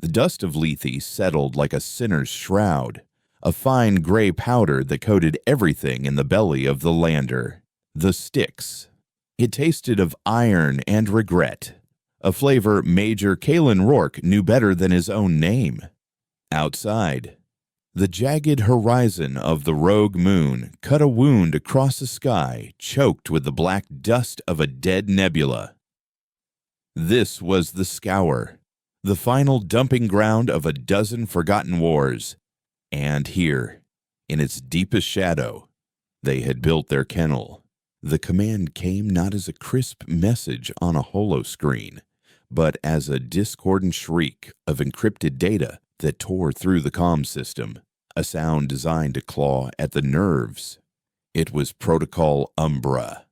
The dust of Lethe settled like a sinner's shroud, a fine gray powder that coated everything in the belly of the lander. The Styx. It tasted of iron and regret, a flavor Major Kalen Rourke knew better than his own name. Outside, the jagged horizon of the rogue moon cut a wound across a sky choked with the black dust of a dead nebula. This was the Scour, the final dumping ground of a dozen forgotten wars, and here, in its deepest shadow, they had built their kennel. The command came not as a crisp message on a holoscreen, but as a discordant shriek of encrypted data that tore through the comm system, a sound designed to claw at the nerves. It was Protocol Umbra.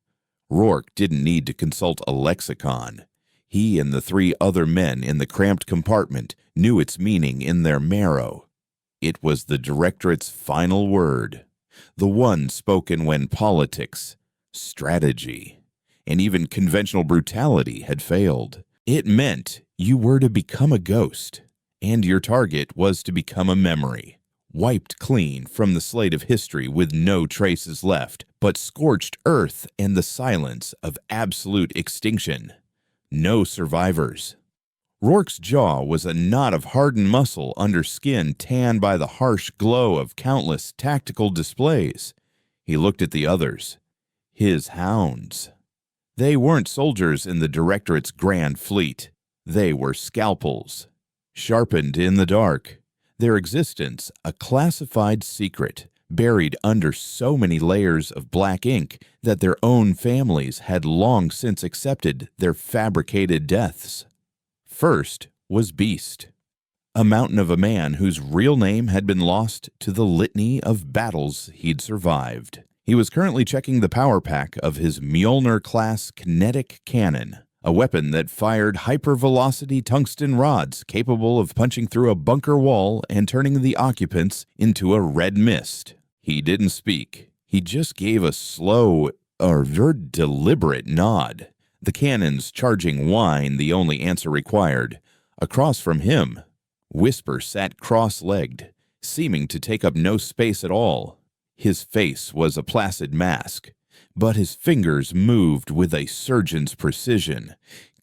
Rourke didn't need to consult a lexicon. He and the 3 other men in the cramped compartment knew its meaning in their marrow. It was the Directorate's final word, the one spoken when politics, strategy, and even conventional brutality had failed. It meant you were to become a ghost, and your target was to become a memory, wiped clean from the slate of history with no traces left but scorched earth and the silence of absolute extinction. No survivors. Rourke's jaw was a knot of hardened muscle under skin tanned by the harsh glow of countless tactical displays. He looked at the others. His hounds. They weren't soldiers in the Directorate's grand fleet. They were scalpels, sharpened in the dark, their existence a classified secret, buried under so many layers of black ink that their own families had long since accepted their fabricated deaths. First was Beast, a mountain of a man whose real name had been lost to the litany of battles he'd survived. He was currently checking the power pack of his Mjolnir-class kinetic cannon, a weapon that fired hypervelocity tungsten rods capable of punching through a bunker wall and turning the occupants into a red mist. He didn't speak. He just gave a slow, or deliberate nod, the cannon's charging whine the only answer required. Across from him, Whisper sat cross-legged, seeming to take up no space at all. His face was a placid mask, but his fingers moved with a surgeon's precision,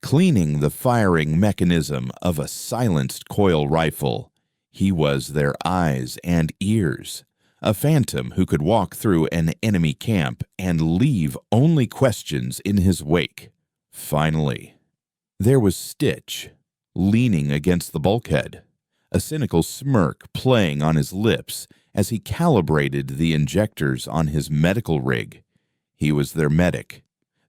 cleaning the firing mechanism of a silenced coil rifle. He was their eyes and ears, a phantom who could walk through an enemy camp and leave only questions in his wake. Finally, there was Stitch, leaning against the bulkhead, a cynical smirk playing on his lips as he calibrated the injectors on his medical rig. He was their medic,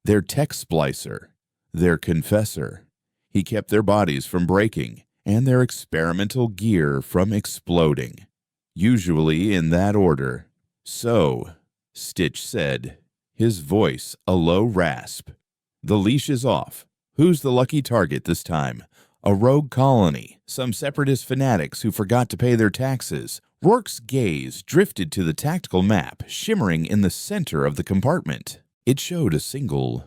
their tech splicer, their confessor. He kept their bodies from breaking and their experimental gear from exploding, usually in that order. "So," Stitch said, his voice a low rasp, "the leash is off. Who's the lucky target this time? A rogue colony, some separatist fanatics who forgot to pay their taxes?" Rourke's gaze drifted to the tactical map shimmering in the center of the compartment. It showed a single,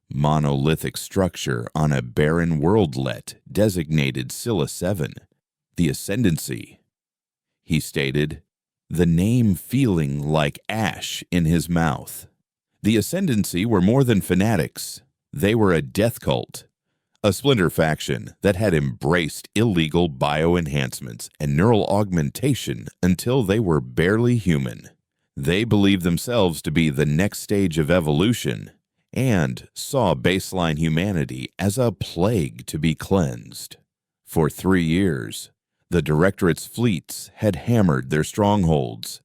monolithic structure on a barren worldlet designated Scylla 7, the Ascendancy. He stated, the name feeling like ash in his mouth. The Ascendancy were more than fanatics. They were a death cult, a splinter faction that had embraced illegal bioenhancements and neural augmentation until they were barely human. They believed themselves to be the next stage of evolution and saw baseline humanity as a plague to be cleansed. For 3 years, the Directorate's fleets had hammered their strongholds,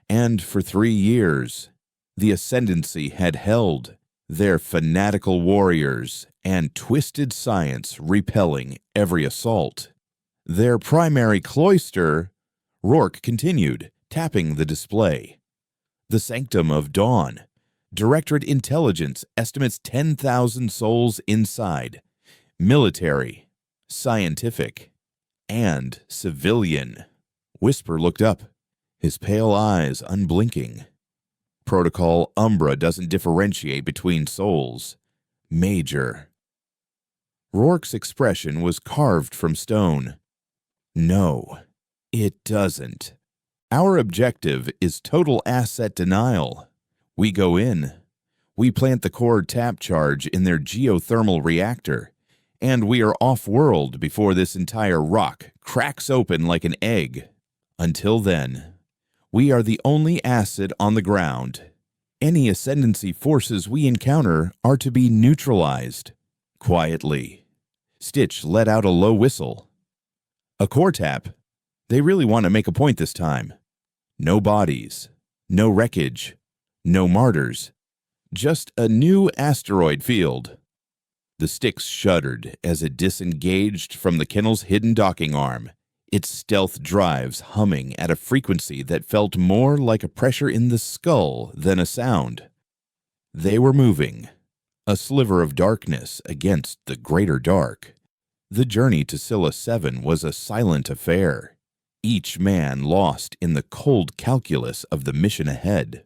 and for 3 years, the Ascendancy had held their fanatical warriors and twisted science repelling every assault. Their primary cloister, Rourke continued, tapping the display. The Sanctum of Dawn. Directorate Intelligence estimates 10,000 souls inside. Military, scientific, and civilian. Whisper looked up, his pale eyes unblinking. Protocol Umbra doesn't differentiate between souls. Major. Rourke's expression was carved from stone. No, it doesn't. Our objective is total asset denial. We go in, we plant the core tap charge in their geothermal reactor, and we are off-world before this entire rock cracks open like an egg. Until then, we are the only asset on the ground. Any ascendancy forces we encounter are to be neutralized. Quietly, Stitch let out a low whistle. A core tap? They really want to make a point this time. No bodies, no wreckage, no martyrs. Just a new asteroid field. The Styx shuddered as it disengaged from the kennel's hidden docking arm, its stealth drives humming at a frequency that felt more like a pressure in the skull than a sound. They were moving, a sliver of darkness against the greater dark. The journey to Scylla 7 was a silent affair, each man lost in the cold calculus of the mission ahead.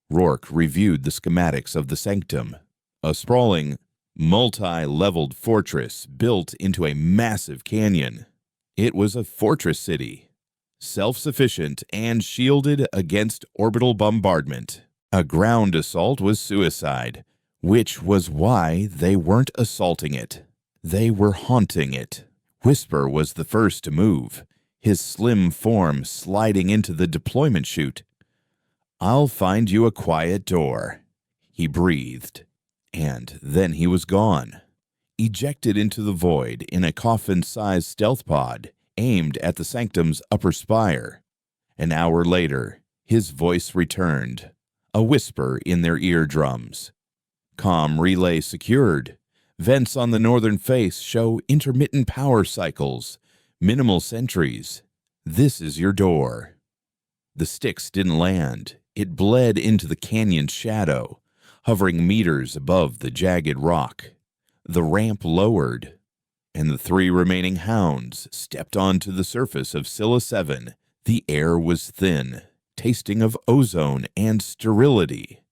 Rourke reviewed the schematics of the sanctum, a sprawling, multi-leveled fortress built into a massive canyon. It was a fortress city, self-sufficient and shielded against orbital bombardment. A ground assault was suicide, which was why they weren't assaulting it. They were haunting it. Whisper was the first to move, his slim form sliding into the deployment chute. "I'll find you a quiet door," he breathed, and then he was gone, ejected into the void in a coffin-sized stealth pod aimed at the sanctum's upper spire. An hour later, his voice returned, a whisper in their eardrums. "Comm relay secured. Vents on the northern face show intermittent power cycles, minimal sentries. This is your door." The Styx didn't land. It bled into the canyon's shadow, hovering meters above the jagged rock. The ramp lowered, and the three remaining hounds stepped onto the surface of Scylla 7. The air was thin, tasting of ozone and sterility.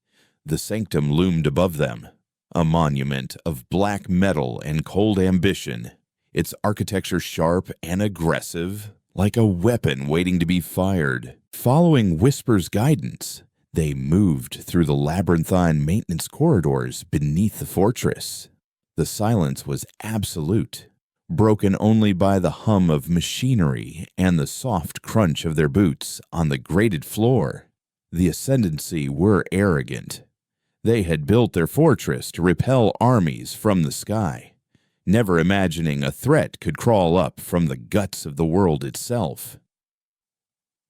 The sanctum loomed above them, a monument of black metal and cold ambition, its architecture sharp and aggressive, like a weapon waiting to be fired. Following Whisper's guidance, they moved through the labyrinthine maintenance corridors beneath the fortress. The silence was absolute, broken only by the hum of machinery and the soft crunch of their boots on the grated floor. The Ascendancy were arrogant. They had built their fortress to repel armies from the sky, never imagining a threat could crawl up from the guts of the world itself.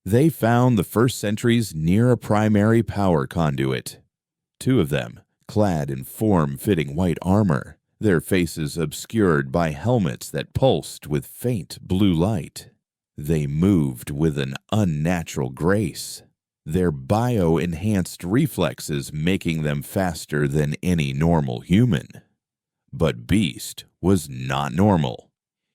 They found the first sentries near a primary power conduit. Two of them, clad in form-fitting white armor, their faces obscured by helmets that pulsed with faint blue light. They moved with an unnatural grace, their bio-enhanced reflexes making them faster than any normal human. But Beast was not normal.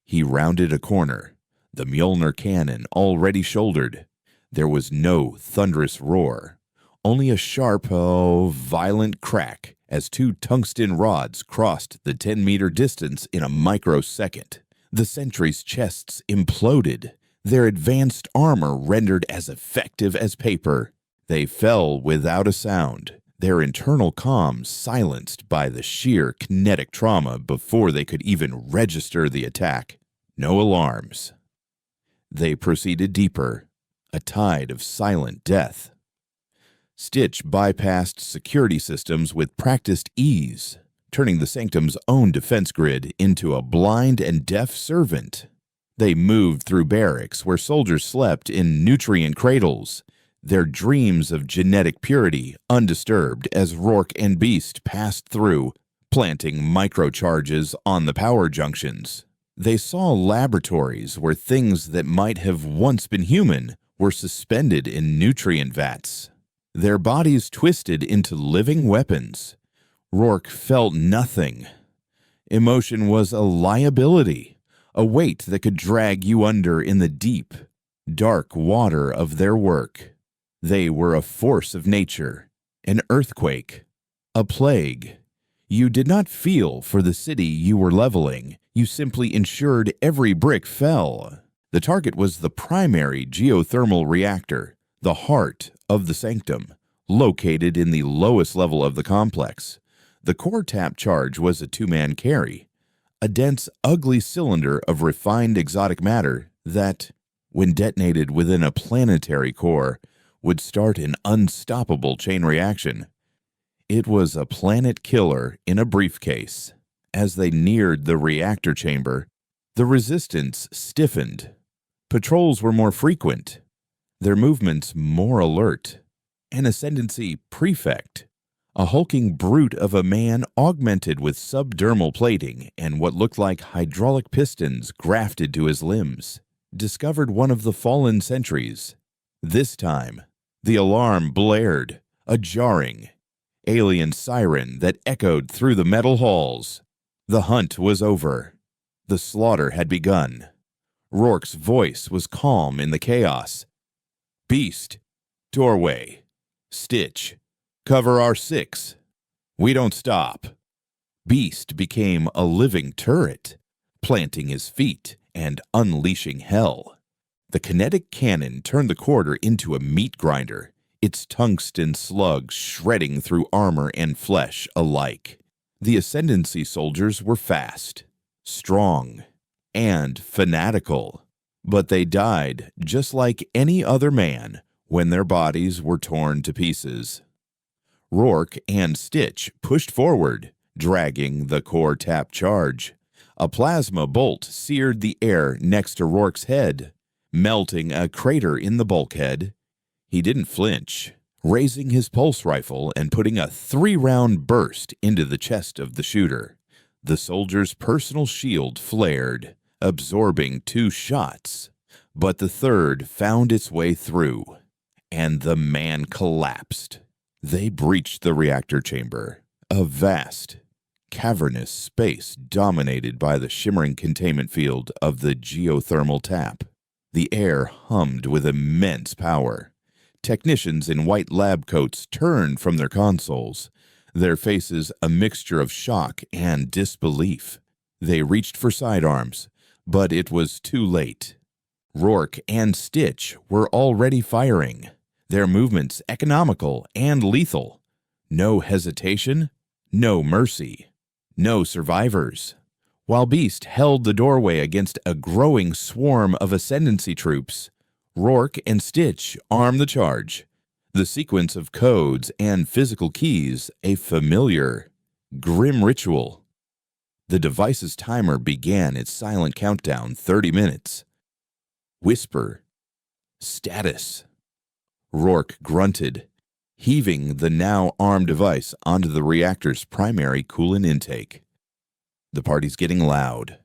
He rounded a corner, the Mjolnir cannon already shouldered. There was no thunderous roar, only a sharp, violent crack as two tungsten rods crossed the 10-meter distance in a microsecond. The sentries' chests imploded, their advanced armor rendered as effective as paper. They fell without a sound, their internal comms silenced by the sheer kinetic trauma before they could even register the attack. No alarms. They proceeded deeper, a tide of silent death. Stitch bypassed security systems with practiced ease, turning the Sanctum's own defense grid into a blind and deaf servant. They moved through barracks where soldiers slept in nutrient cradles, their dreams of genetic purity undisturbed as Rourke and Beast passed through, planting microcharges on the power junctions. They saw laboratories where things that might have once been human were suspended in nutrient vats, their bodies twisted into living weapons. Rourke felt nothing. Emotion was a liability, a weight that could drag you under in the deep, dark water of their work. They were a force of nature, an earthquake, a plague. You did not feel for the city you were leveling. You simply ensured every brick fell. The target was the primary geothermal reactor, the heart of the sanctum, located in the lowest level of the complex. The core tap charge was a two-man carry, a dense, ugly cylinder of refined exotic matter that, when detonated within a planetary core, would start an unstoppable chain reaction. It was a planet killer in a briefcase. As they neared the reactor chamber, the resistance stiffened. Patrols were more frequent, their movements more alert. An Ascendancy prefect, a hulking brute of a man augmented with subdermal plating and what looked like hydraulic pistons grafted to his limbs, discovered one of the fallen sentries. This time, the alarm blared, a jarring, alien siren that echoed through the metal halls. The hunt was over. The slaughter had begun. Rourke's voice was calm in the chaos. Beast, doorway. Stitch, cover R6. We don't stop. Beast became a living turret, planting his feet and unleashing hell. The kinetic cannon turned the quarter into a meat grinder, its tungsten slugs shredding through armor and flesh alike. The Ascendancy soldiers were fast, strong, and fanatical, but they died just like any other man when their bodies were torn to pieces. Rourke and Stitch pushed forward, dragging the core tap charge. A plasma bolt seared the air next to Rourke's head, melting a crater in the bulkhead. He didn't flinch, raising his pulse rifle and putting a 3-round burst into the chest of the shooter. The soldier's personal shield flared, absorbing 2 shots, but the third found its way through, and the man collapsed. They breached the reactor chamber, a vast, cavernous space dominated by the shimmering containment field of the geothermal tap. The air hummed with immense power. Technicians in white lab coats turned from their consoles, their faces a mixture of shock and disbelief. They reached for sidearms, but it was too late. Rourke and Stitch were already firing, their movements economical and lethal. No hesitation, no mercy, no survivors. While Beast held the doorway against a growing swarm of Ascendancy troops, Rourke and Stitch armed the charge. The sequence of codes and physical keys, a familiar, grim ritual. The device's timer began its silent countdown, 30 minutes. Whisper. Status. Rourke grunted, heaving the now armed device onto the reactor's primary coolant intake. The party's getting loud.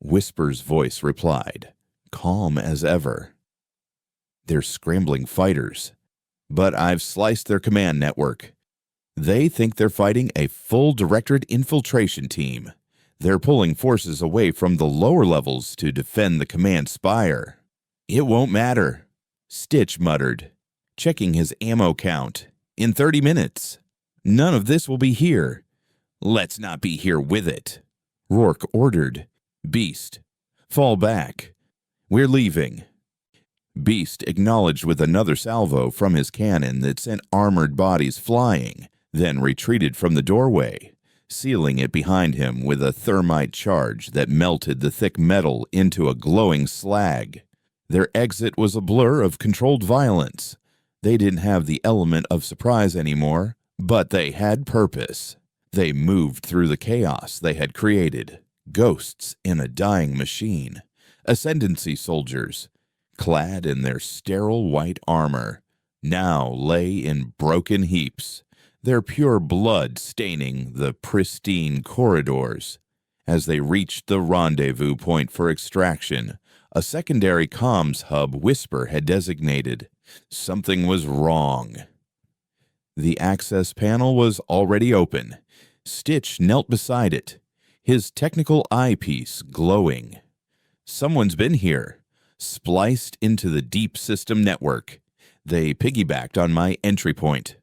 Whisper's voice replied, calm as ever. They're scrambling fighters, but I've sliced their command network. They think they're fighting a full directorate infiltration team. They're pulling forces away from the lower levels to defend the command spire. It won't matter, Stitch muttered, checking his ammo count. In 30 minutes. None of this will be here. Let's not be here with it. Rourke ordered. Beast, fall back. We're leaving. Beast acknowledged with another salvo from his cannon that sent armored bodies flying, then retreated from the doorway, sealing it behind him with a thermite charge that melted the thick metal into a glowing slag. Their exit was a blur of controlled violence. They didn't have the element of surprise anymore, but they had purpose. They moved through the chaos they had created, ghosts in a dying machine, Ascendancy soldiers, clad in their sterile white armor, now lay in broken heaps, their pure blood staining the pristine corridors. As they reached the rendezvous point for extraction, a secondary comms hub Whisper had designated. Something was wrong. The access panel was already open. Stitch knelt beside it, his technical eyepiece glowing. Someone's been here, spliced into the deep system network. They piggybacked on my entry point.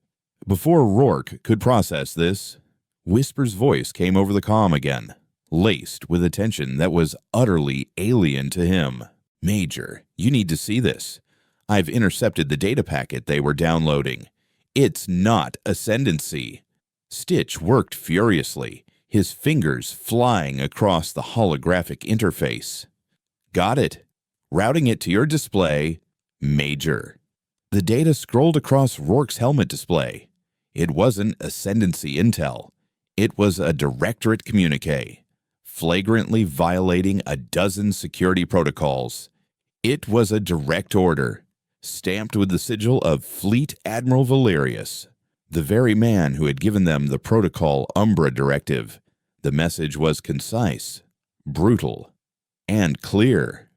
Before Rourke could process this, Whisper's voice came over the comm again, laced with a tension that was utterly alien to him. Major, you need to see this. I've intercepted the data packet they were downloading. It's not ascendancy. Stitch worked furiously, his fingers flying across the holographic interface. Got it. Routing it to your display, Major. The data scrolled across Rourke's helmet display. It wasn't ascendancy intel. It was a directorate communique, flagrantly violating a dozen security protocols. It was a direct order, stamped with the sigil of Fleet Admiral Valerius, the very man who had given them the Protocol Umbra directive. The message was concise, brutal, and clear.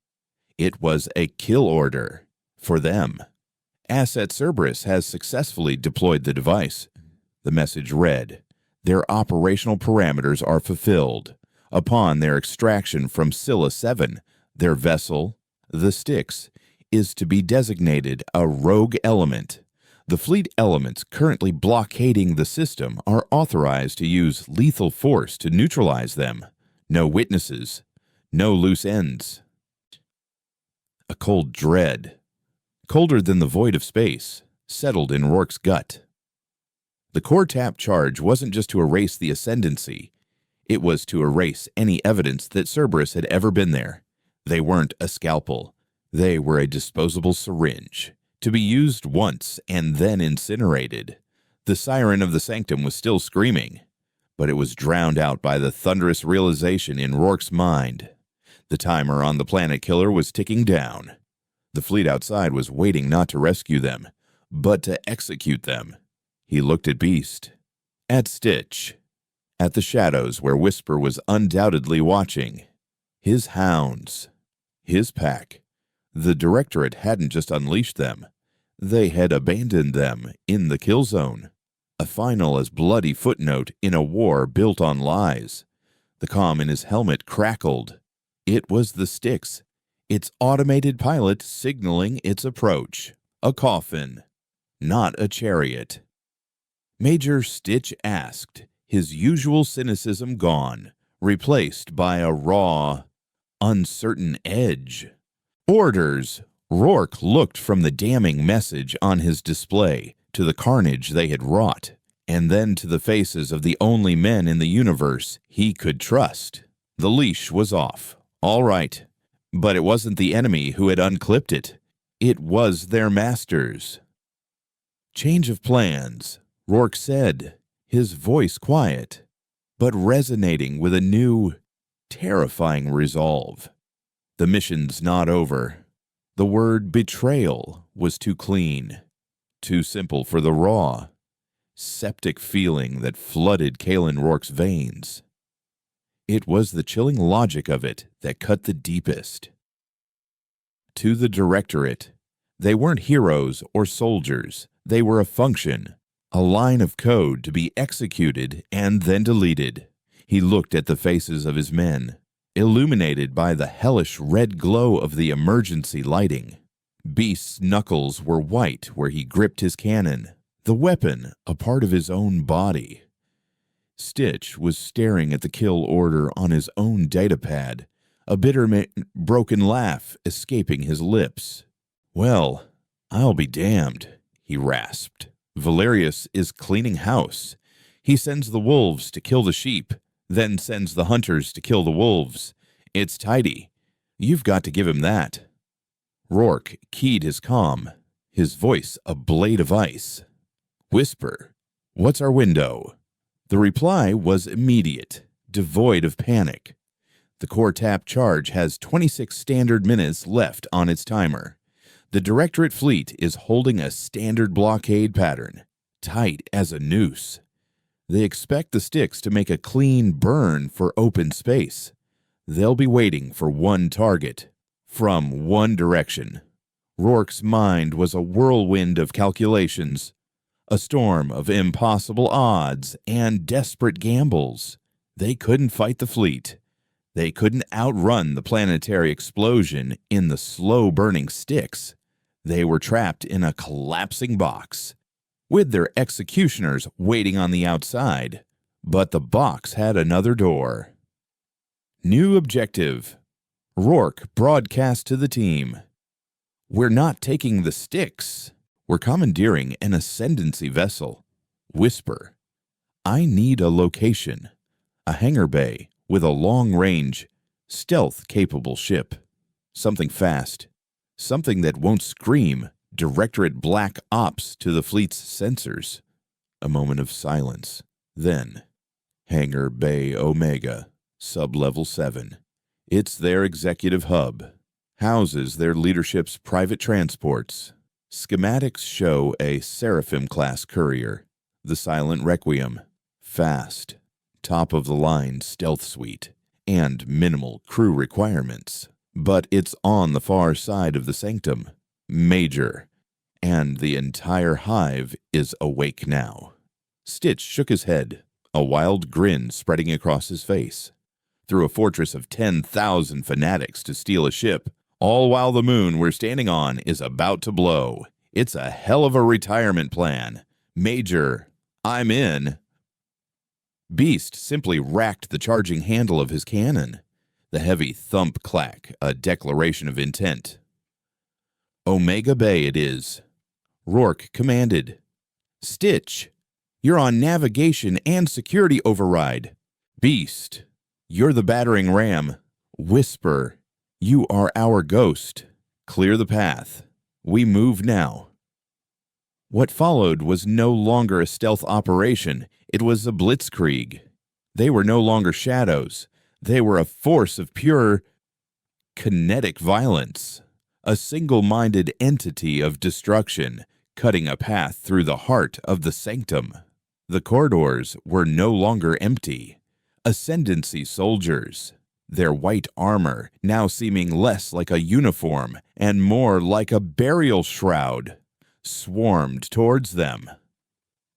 It was a kill order for them. Asset Cerberus has successfully deployed the device. The message read, "Their operational parameters are fulfilled. Upon their extraction from Scylla 7, their vessel, the Styx, is to be designated a rogue element. The fleet elements currently blockading the system are authorized to use lethal force to neutralize them. No witnesses, no loose ends." A cold dread, colder than the void of space, settled in Rourke's gut. The core tap charge wasn't just to erase the ascendancy. It was to erase any evidence that Cerberus had ever been there. They weren't a scalpel. They were a disposable syringe, to be used once and then incinerated. The siren of the sanctum was still screaming, but it was drowned out by the thunderous realization in Rourke's mind. The timer on the planet killer was ticking down. The fleet outside was waiting not to rescue them, but to execute them. He looked at Beast, at Stitch, at the shadows where Whisper was undoubtedly watching. His hounds, his pack. The Directorate hadn't just unleashed them. They had abandoned them in the kill zone. A final as bloody footnote in a war built on lies. The comm in his helmet crackled. It was the Styx, its automated pilot signaling its approach. A coffin, not a chariot. Major Stitch asked, his usual cynicism gone, replaced by a raw, uncertain edge. "Orders!" Rourke looked from the damning message on his display to the carnage they had wrought, and then to the faces of the only men in the universe he could trust. The leash was off, all right, but it wasn't the enemy who had unclipped it. It was their masters. "Change of plans," Rourke said, his voice quiet, but resonating with a new, terrifying resolve. The mission's not over. The word betrayal was too clean, too simple for the raw, septic feeling that flooded Kalen Rourke's veins. It was the chilling logic of it that cut the deepest. To the Directorate, they weren't heroes or soldiers. They were a function, a line of code to be executed and then deleted. He looked at the faces of his men, illuminated by the hellish red glow of the emergency lighting. Beast's knuckles were white where he gripped his cannon, the weapon a part of his own body. Stitch was staring at the kill order on his own datapad, a bitter broken laugh escaping his lips. "Well, I'll be damned," he rasped. "Valerius is cleaning house. He sends the wolves to kill the sheep, then sends the hunters to kill the wolves. It's tidy. You've got to give him that." Rourke keyed his comm, his voice a blade of ice. "Whisper, what's our window?" The reply was immediate, devoid of panic. "The core tap charge has 26 standard minutes left on its timer. The Directorate fleet is holding a standard blockade pattern, tight as a noose. They expect the Styx to make a clean burn for open space. They'll be waiting for one target, from one direction." Rourke's mind was a whirlwind of calculations, a storm of impossible odds and desperate gambles. They couldn't fight the fleet. They couldn't outrun the planetary explosion in the slow-burning Styx. They were trapped in a collapsing box, with their executioners waiting on the outside, but the box had another door. New objective: Rourke broadcast to the team. "We're not taking the sticks. We're commandeering an ascendancy vessel. Whisper. I need a location. A hangar bay with a long-range, stealth-capable ship. Something fast. Something that won't scream Directorate Black Ops to the fleet's sensors." A moment of silence. Then, Hangar Bay Omega, Sub-Level 7. It's their executive hub. Houses their leadership's private transports. Schematics show a Seraphim-class courier, the Silent Requiem. Fast, top-of-the-line stealth suite, and minimal crew requirements. But it's on the far side of the sanctum. Major. And the entire hive is awake now. Stitch shook his head, a wild grin spreading across his face. Through a fortress of 10,000 fanatics to steal a ship, all while the moon we're standing on is about to blow. It's a hell of a retirement plan. Major, I'm in. Beast simply racked the charging handle of his cannon. The heavy thump-clack, a declaration of intent. Omega Bay it is. Rourke commanded. Stitch, you're on navigation and security override. Beast, you're the battering ram. Whisper, you are our ghost. Clear the path. We move now. What followed was no longer a stealth operation. It was a blitzkrieg. They were no longer shadows. They were a force of pure kinetic violence. A single-minded entity of destruction, cutting a path through the heart of the sanctum. The corridors were no longer empty. Ascendancy soldiers, their white armor now seeming less like a uniform and more like a burial shroud, swarmed towards them.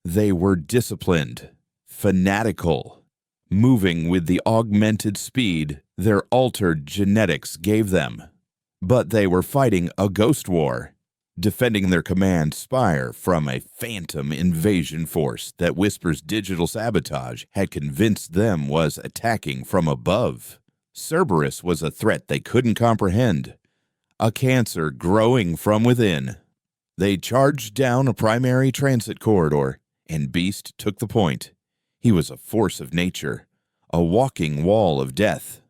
They were disciplined, fanatical, moving with the augmented speed their altered genetics gave them. But they were fighting a ghost war, defending their command spire from a phantom invasion force that Whisper's digital sabotage had convinced them was attacking from above. Cerberus was a threat they couldn't comprehend, a cancer growing from within. They charged down a primary transit corridor, and Beast took the point. He was a force of nature, a walking wall of death.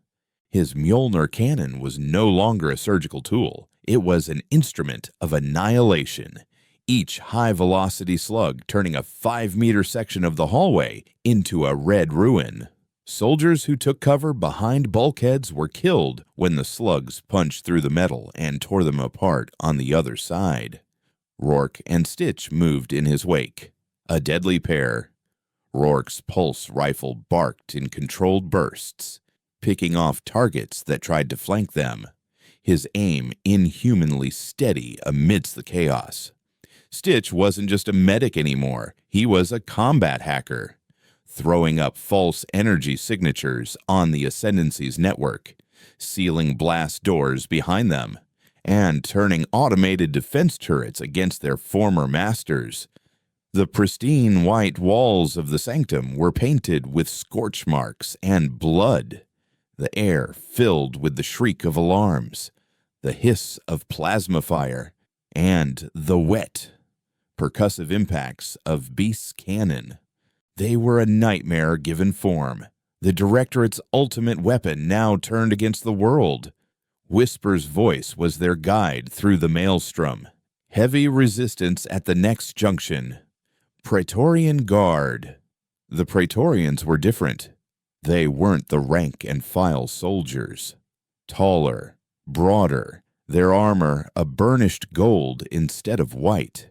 His Mjolnir cannon was no longer a surgical tool. It was an instrument of annihilation, each high-velocity slug turning a 5-meter section of the hallway into a red ruin. Soldiers who took cover behind bulkheads were killed when the slugs punched through the metal and tore them apart on the other side. Rourke and Stitch moved in his wake, a deadly pair. Rourke's pulse rifle barked in controlled bursts, picking off targets that tried to flank them, his aim inhumanly steady amidst the chaos. Stitch wasn't just a medic anymore, he was a combat hacker, throwing up false energy signatures on the Ascendancy's network, sealing blast doors behind them, and turning automated defense turrets against their former masters. The pristine white walls of the sanctum were painted with scorch marks and blood, the air filled with the shriek of alarms, the hiss of plasma fire, and the wet, percussive impacts of Beast's cannon. They were a nightmare given form, the Directorate's ultimate weapon now turned against the world. Whisper's voice was their guide through the maelstrom. Heavy resistance at the next junction. Praetorian Guard. The Praetorians were different. They weren't the rank-and-file soldiers. Taller, broader, their armor a burnished gold instead of white.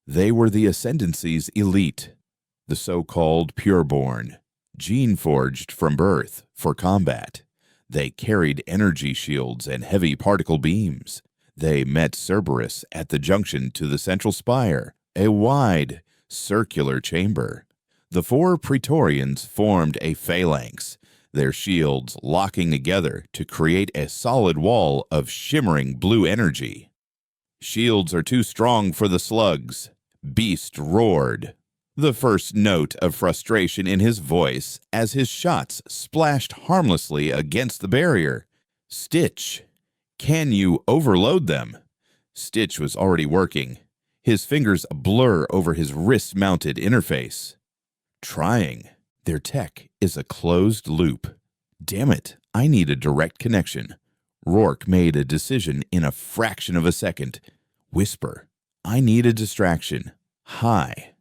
They were the Ascendancy's elite, the so-called pureborn, gene-forged from birth for combat. They carried energy shields and heavy particle beams. They met Cerberus at the junction to the central spire, a wide, circular chamber. The 4 Praetorians formed a phalanx, their shields locking together to create a solid wall of shimmering blue energy. Shields are too strong for the slugs. Beast roared, the first note of frustration in his voice as his shots splashed harmlessly against the barrier. Stitch, can you overload them? Stitch was already working, his fingers a blur over his wrist-mounted interface. Trying. Their tech is a closed loop. Damn it, I need a direct connection. Rourke made a decision in a fraction of a second. Whisper. I need a distraction. High.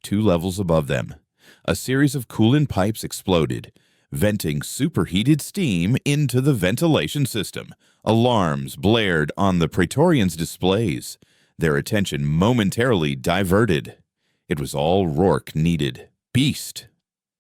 2 levels above them. A series of coolant pipes exploded, venting superheated steam into the ventilation system. Alarms blared on the Praetorians' displays, their attention momentarily diverted. It was all Rourke needed. Beast.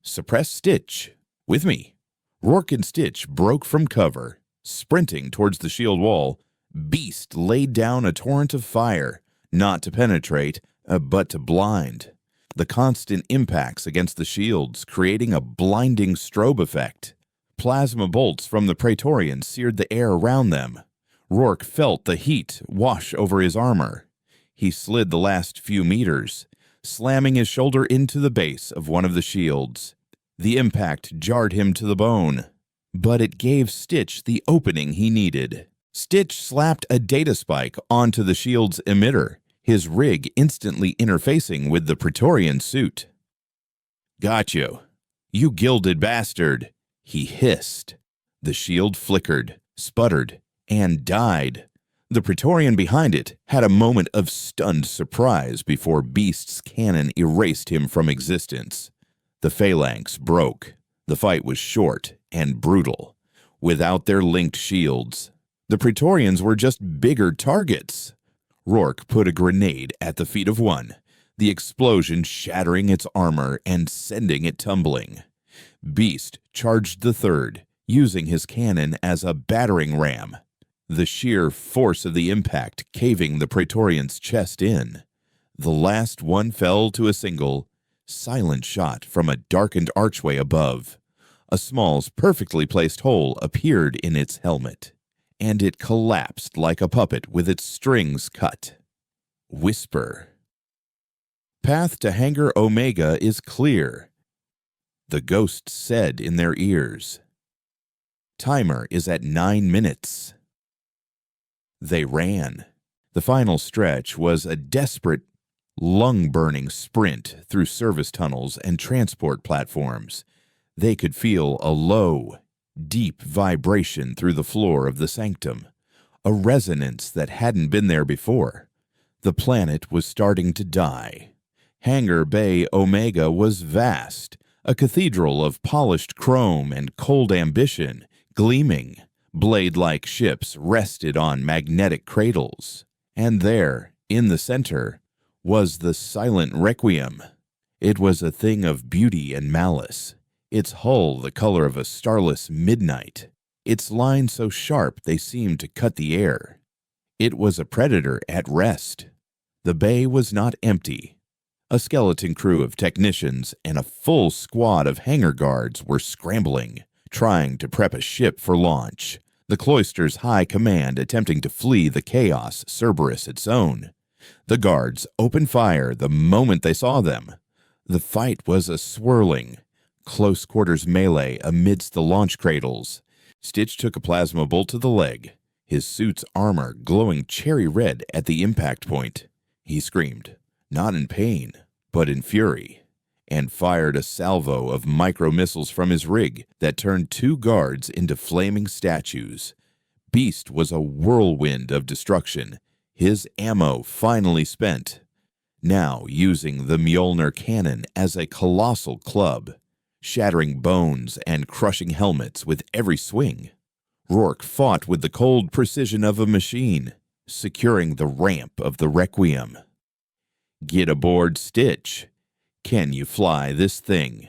Suppress Stitch. With me. Rourke and Stitch broke from cover, sprinting towards the shield wall. Beast laid down a torrent of fire, not to penetrate, but to blind. The constant impacts against the shields creating a blinding strobe effect. Plasma bolts from the Praetorians seared the air around them. Rourke felt the heat wash over his armor. He slid the last few meters, slamming his shoulder into the base of one of the shields. The impact jarred him to the bone, but it gave Stitch the opening he needed. Stitch slapped a data spike onto the shield's emitter, his rig instantly interfacing with the Praetorian suit. Got you. You gilded bastard, he hissed. The shield flickered, sputtered, and died. The Praetorian behind it had a moment of stunned surprise before Beast's cannon erased him from existence. The phalanx broke. The fight was short and brutal. Without their linked shields, the Praetorians were just bigger targets. Rourke put a grenade at the feet of one, the explosion shattering its armor and sending it tumbling. Beast charged the third, using his cannon as a battering ram, the sheer force of the impact caving the Praetorian's chest in. The last one fell to a single, silent shot from a darkened archway above. A small, perfectly placed hole appeared in its helmet, and it collapsed like a puppet with its strings cut. Whisper. Path to Hangar Omega is clear, the ghost said in their ears. Timer is at 9 minutes. They ran. The final stretch was a desperate, lung-burning sprint through service tunnels and transport platforms. They could feel a low, deep vibration through the floor of the sanctum, a resonance that hadn't been there before. The planet was starting to die. Hangar Bay Omega was vast, a cathedral of polished chrome and cold ambition, gleaming. Blade-like ships rested on magnetic cradles. And there, in the center, was the silent Requiem. It was a thing of beauty and malice, its hull the color of a starless midnight, its lines so sharp they seemed to cut the air. It was a predator at rest. The bay was not empty. A skeleton crew of technicians and a full squad of hangar guards were scrambling, trying to prep a ship for launch. The Cloister's high command attempting to flee the chaos Cerberus had sown. The guards opened fire the moment they saw them. The fight was a swirling, close-quarters melee amidst the launch cradles. Stitch took a plasma bolt to the leg, his suit's armor glowing cherry red at the impact point. He screamed, not in pain, but in fury, and fired a salvo of micro-missiles from his rig that turned 2 guards into flaming statues. Beast was a whirlwind of destruction, his ammo finally spent, now using the Mjolnir cannon as a colossal club, shattering bones and crushing helmets with every swing. Rourke fought with the cold precision of a machine, securing the ramp of the Requiem. Get aboard, Stitch. Can you fly this thing?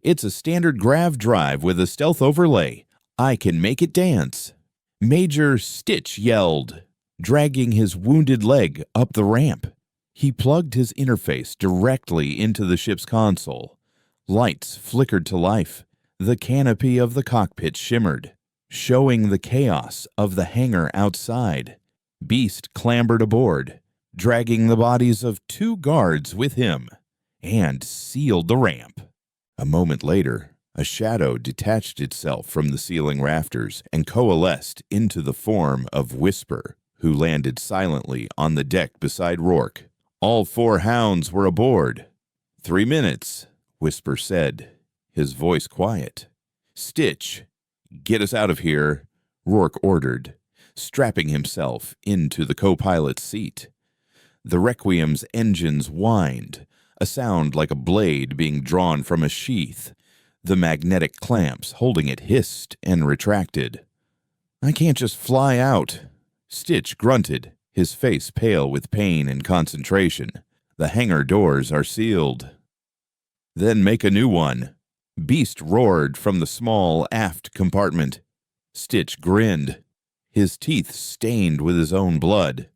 It's a standard grav drive with a stealth overlay. I can make it dance. Major Stitch yelled, dragging his wounded leg up the ramp. He plugged his interface directly into the ship's console. Lights flickered to life. The canopy of the cockpit shimmered, showing the chaos of the hangar outside. Beast clambered aboard, dragging the bodies of 2 guards with him, and sealed the ramp. A moment later, A shadow detached itself from the ceiling rafters and coalesced into the form of Whisper, who landed silently on the deck beside Rourke. All 4 hounds were aboard. 3 minutes, Whisper said, his voice quiet. Stitch, get us out of here, Rourke ordered, strapping himself into the co-pilot's seat. The Requiem's engines whined, a sound like a blade being drawn from a sheath. The magnetic clamps holding it hissed and retracted. I can't just fly out, Stitch grunted, his face pale with pain and concentration. The hangar doors are sealed. Then make a new one. Beast roared from the small aft compartment. Stitch grinned, his teeth stained with his own blood.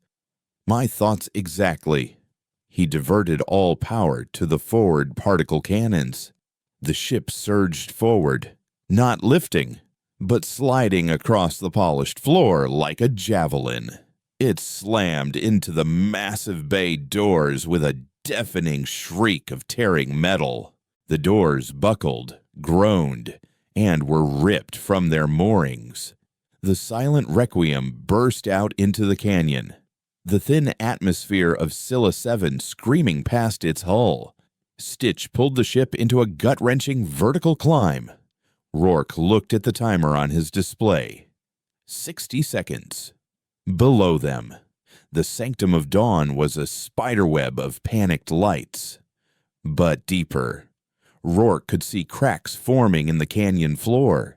My thoughts exactly. He diverted all power to the forward particle cannons. The ship surged forward, not lifting, but sliding across the polished floor like a javelin. It slammed into the massive bay doors with a deafening shriek of tearing metal. The doors buckled, groaned, and were ripped from their moorings. The silent Requiem burst out into the canyon, the thin atmosphere of Scylla 7 screaming past its hull. Stitch pulled the ship into a gut-wrenching vertical climb. Rourke looked at the timer on his display. 60 seconds. Below them, the sanctum of dawn was a spiderweb of panicked lights. But deeper, Rourke could see cracks forming in the canyon floor,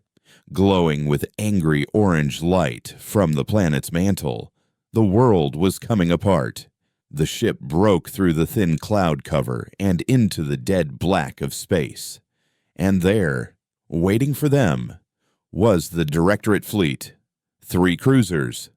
glowing with angry orange light from the planet's mantle. The world was coming apart. The ship broke through the thin cloud cover and into the dead black of space. And there, waiting for them, was the Directorate fleet. 3 cruisers,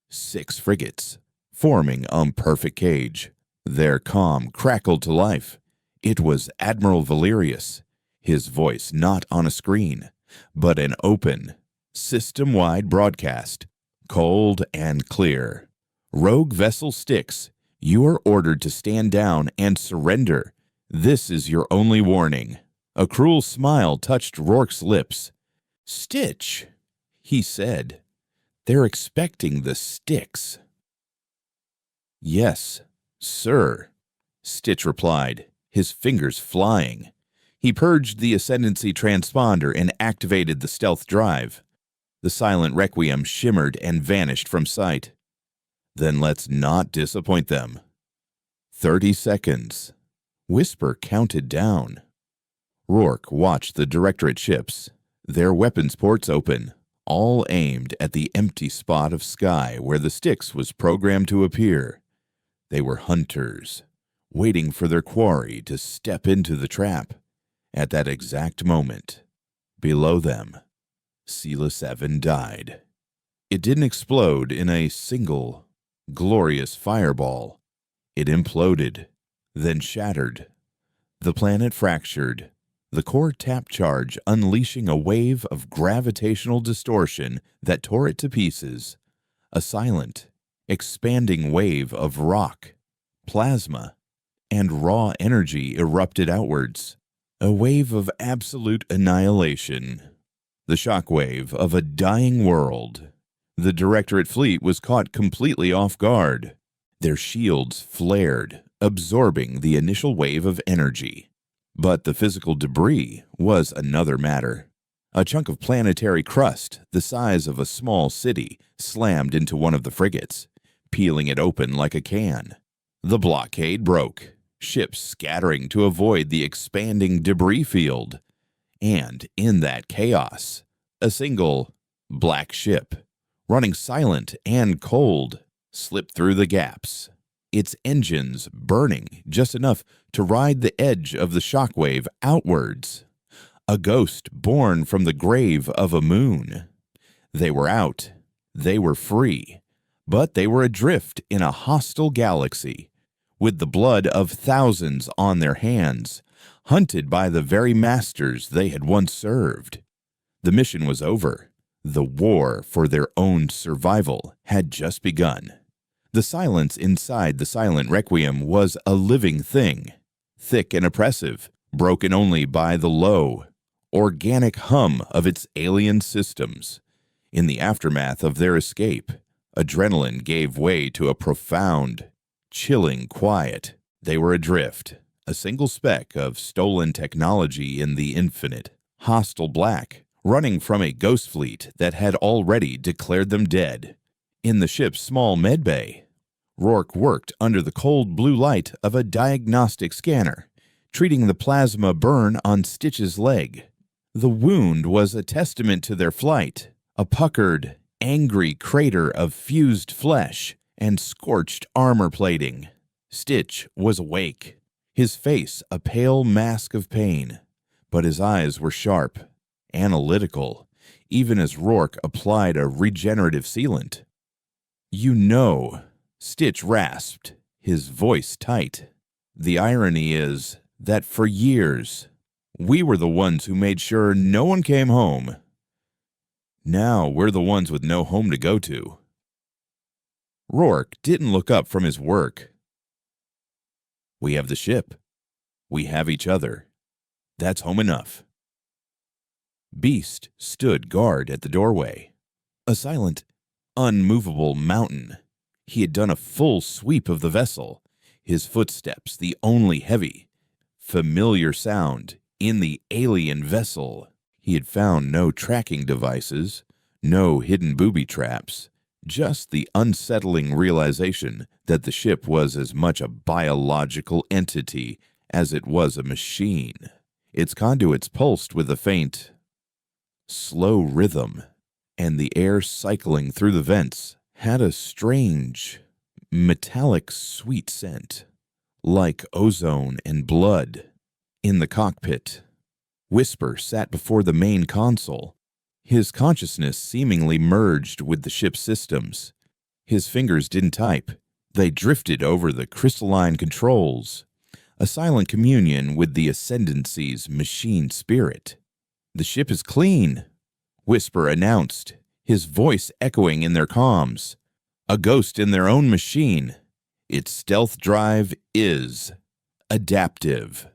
6 frigates, forming a perfect cage. Their comm crackled to life. It was Admiral Valerius, his voice not on a screen, but an open, system-wide broadcast, cold and clear. Rogue Vessel Styx, you are ordered to stand down and surrender. This is your only warning. A cruel smile touched Rourke's lips. Stitch, he said. They're expecting the Styx. Yes, sir, Stitch replied, his fingers flying. He purged the Ascendancy transponder and activated the stealth drive. The silent Requiem shimmered and vanished from sight. Then let's not disappoint them. 30 seconds. Whisper counted down. Rourke watched the Directorate ships, their weapons ports open, all aimed at the empty spot of sky where the Styx was programmed to appear. They were hunters, waiting for their quarry to step into the trap. At that exact moment, below them, Scylla 7 died. It didn't explode in a single, glorious fireball. It imploded, then shattered. The planet fractured, the core tap charge unleashing a wave of gravitational distortion that tore it to pieces. A silent, expanding wave of rock, plasma, and raw energy erupted outwards. A wave of absolute annihilation. The shockwave of a dying world. The Directorate fleet was caught completely off guard. Their shields flared, absorbing the initial wave of energy. But the physical debris was another matter. A chunk of planetary crust, the size of a small city, slammed into one of the frigates, peeling it open like a can. The blockade broke, ships scattering to avoid the expanding debris field. And in that chaos, a single black ship, running silent and cold, slipped through the gaps, its engines burning just enough to ride the edge of the shockwave outwards. A ghost born from the grave of a moon. They were out, they were free, but they were adrift in a hostile galaxy, with the blood of thousands on their hands, hunted by the very masters they had once served. The mission was over. The war for their own survival had just begun. The silence inside the silent Requiem was a living thing, thick and oppressive, broken only by the low, organic hum of its alien systems. In the aftermath of their escape, adrenaline gave way to a profound, chilling quiet. They were adrift, a single speck of stolen technology in the infinite, hostile black, running from a ghost fleet that had already declared them dead. In the ship's small medbay, Rourke worked under the cold blue light of a diagnostic scanner, treating the plasma burn on Stitch's leg. The wound was a testament to their flight, a puckered, angry crater of fused flesh and scorched armor plating. Stitch was awake, his face a pale mask of pain, but his eyes were sharp, analytical, even as Rourke applied a regenerative sealant. "You know," Stitch rasped, his voice tight. "The irony is that for years, we were the ones who made sure no one came home. Now we're the ones with no home to go to." Rourke didn't look up from his work. "We have the ship. We have each other. That's home enough." Beast stood guard at the doorway, a silent, unmovable mountain. He had done a full sweep of the vessel, his footsteps the only heavy, familiar sound in the alien vessel. He had found no tracking devices, no hidden booby traps, just the unsettling realization that the ship was as much a biological entity as it was a machine. Its conduits pulsed with a faint, slow rhythm, and the air cycling through the vents had a strange, metallic sweet scent, like ozone and blood. In the cockpit, Whisper sat before the main console, his consciousness seemingly merged with the ship's systems. His fingers didn't type, they drifted over the crystalline controls, a silent communion with the Ascendancy's machine spirit. "The ship is clean," Whisper announced, his voice echoing in their comms. "A ghost in their own machine. Its stealth drive is adaptive.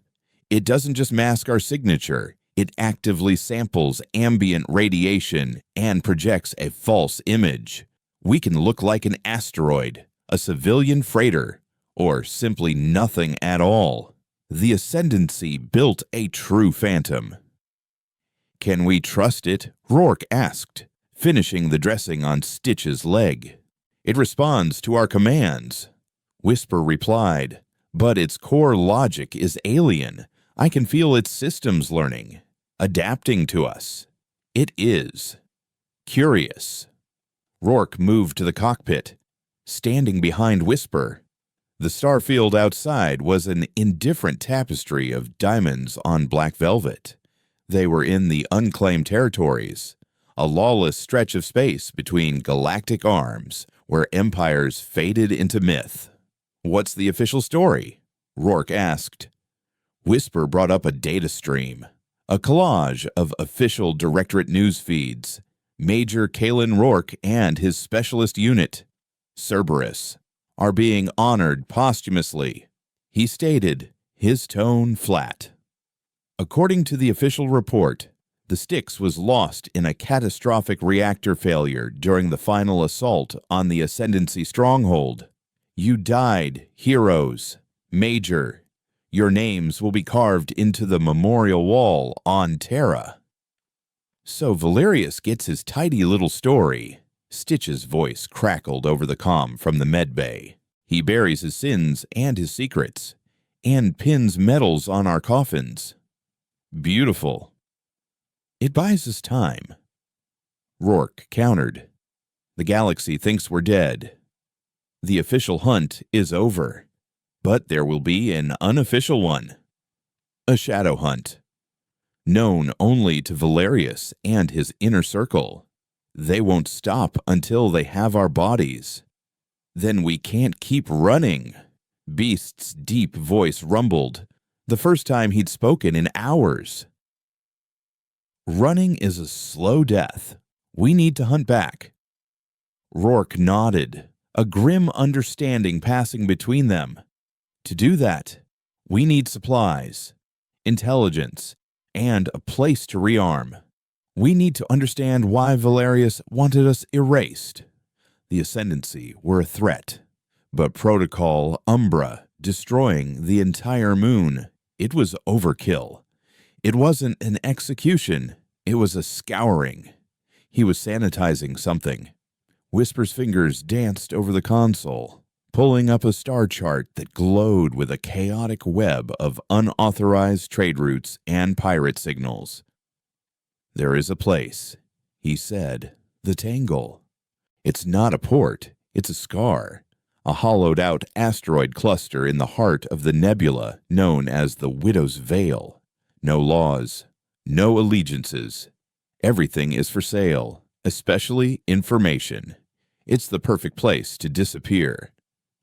It doesn't just mask our signature, it actively samples ambient radiation and projects a false image. We can look like an asteroid, a civilian freighter, or simply nothing at all. The Ascendancy built a true phantom." "Can we trust it?" Rourke asked, finishing the dressing on Stitch's leg. "It responds to our commands," Whisper replied, "but its core logic is alien. I can feel its systems learning, adapting to us. It is curious." Rourke moved to the cockpit, standing behind Whisper. The starfield outside was an indifferent tapestry of diamonds on black velvet. They were in the unclaimed territories, a lawless stretch of space between galactic arms where empires faded into myth. "What's the official story?" Rourke asked. Whisper brought up a data stream, a collage of official Directorate news feeds, Major Kalen Rourke and his specialist unit, Cerberus, are being honored posthumously, he stated, his tone flat. According to the official report, the Styx was lost in a catastrophic reactor failure during the final assault on the Ascendancy stronghold. You died, heroes. Major, your names will be carved into the memorial wall on Terra. So Valerius gets his tidy little story. Stitch's voice crackled over the comm from the medbay. He buries his sins and his secrets, and pins medals on our coffins. Beautiful. It buys us time. Rourke countered. The galaxy thinks we're dead. The official hunt is over, but there will be an unofficial one. A shadow hunt, known only to Valerius and his inner circle. They won't stop until they have our bodies. Then we can't keep running. Beast's deep voice rumbled, the first time he'd spoken in hours. Running is a slow death. We need to hunt back. Rourke nodded, a grim understanding passing between them. To do that, we need supplies, intelligence, and a place to rearm. We need to understand why Valerius wanted us erased. The Ascendancy were a threat, but Protocol Umbra destroying the entire moon, it was overkill. It wasn't an execution, it was a scouring. He was sanitizing something. Whisper's fingers danced over the console, pulling up a star chart that glowed with a chaotic web of unauthorized trade routes and pirate signals. There is a place, he said, the Tangle. It's not a port, it's a scar, a hollowed-out asteroid cluster in the heart of the nebula known as the Widow's Veil. No laws, no allegiances. Everything is for sale, especially information. It's the perfect place to disappear,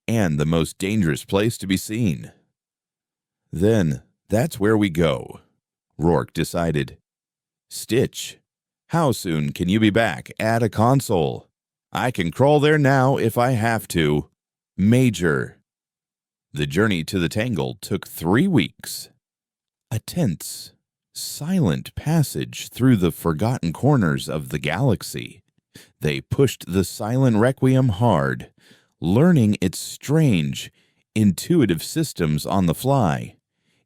and the most dangerous place to be seen. Then, that's where we go, Rourke decided. Stitch, how soon can you be back at a console? I can crawl there now if I have to. Major. The journey to the Tangle took 3 weeks. A tense, silent passage through the forgotten corners of the galaxy. They pushed the silent requiem hard, learning its strange, intuitive systems on the fly.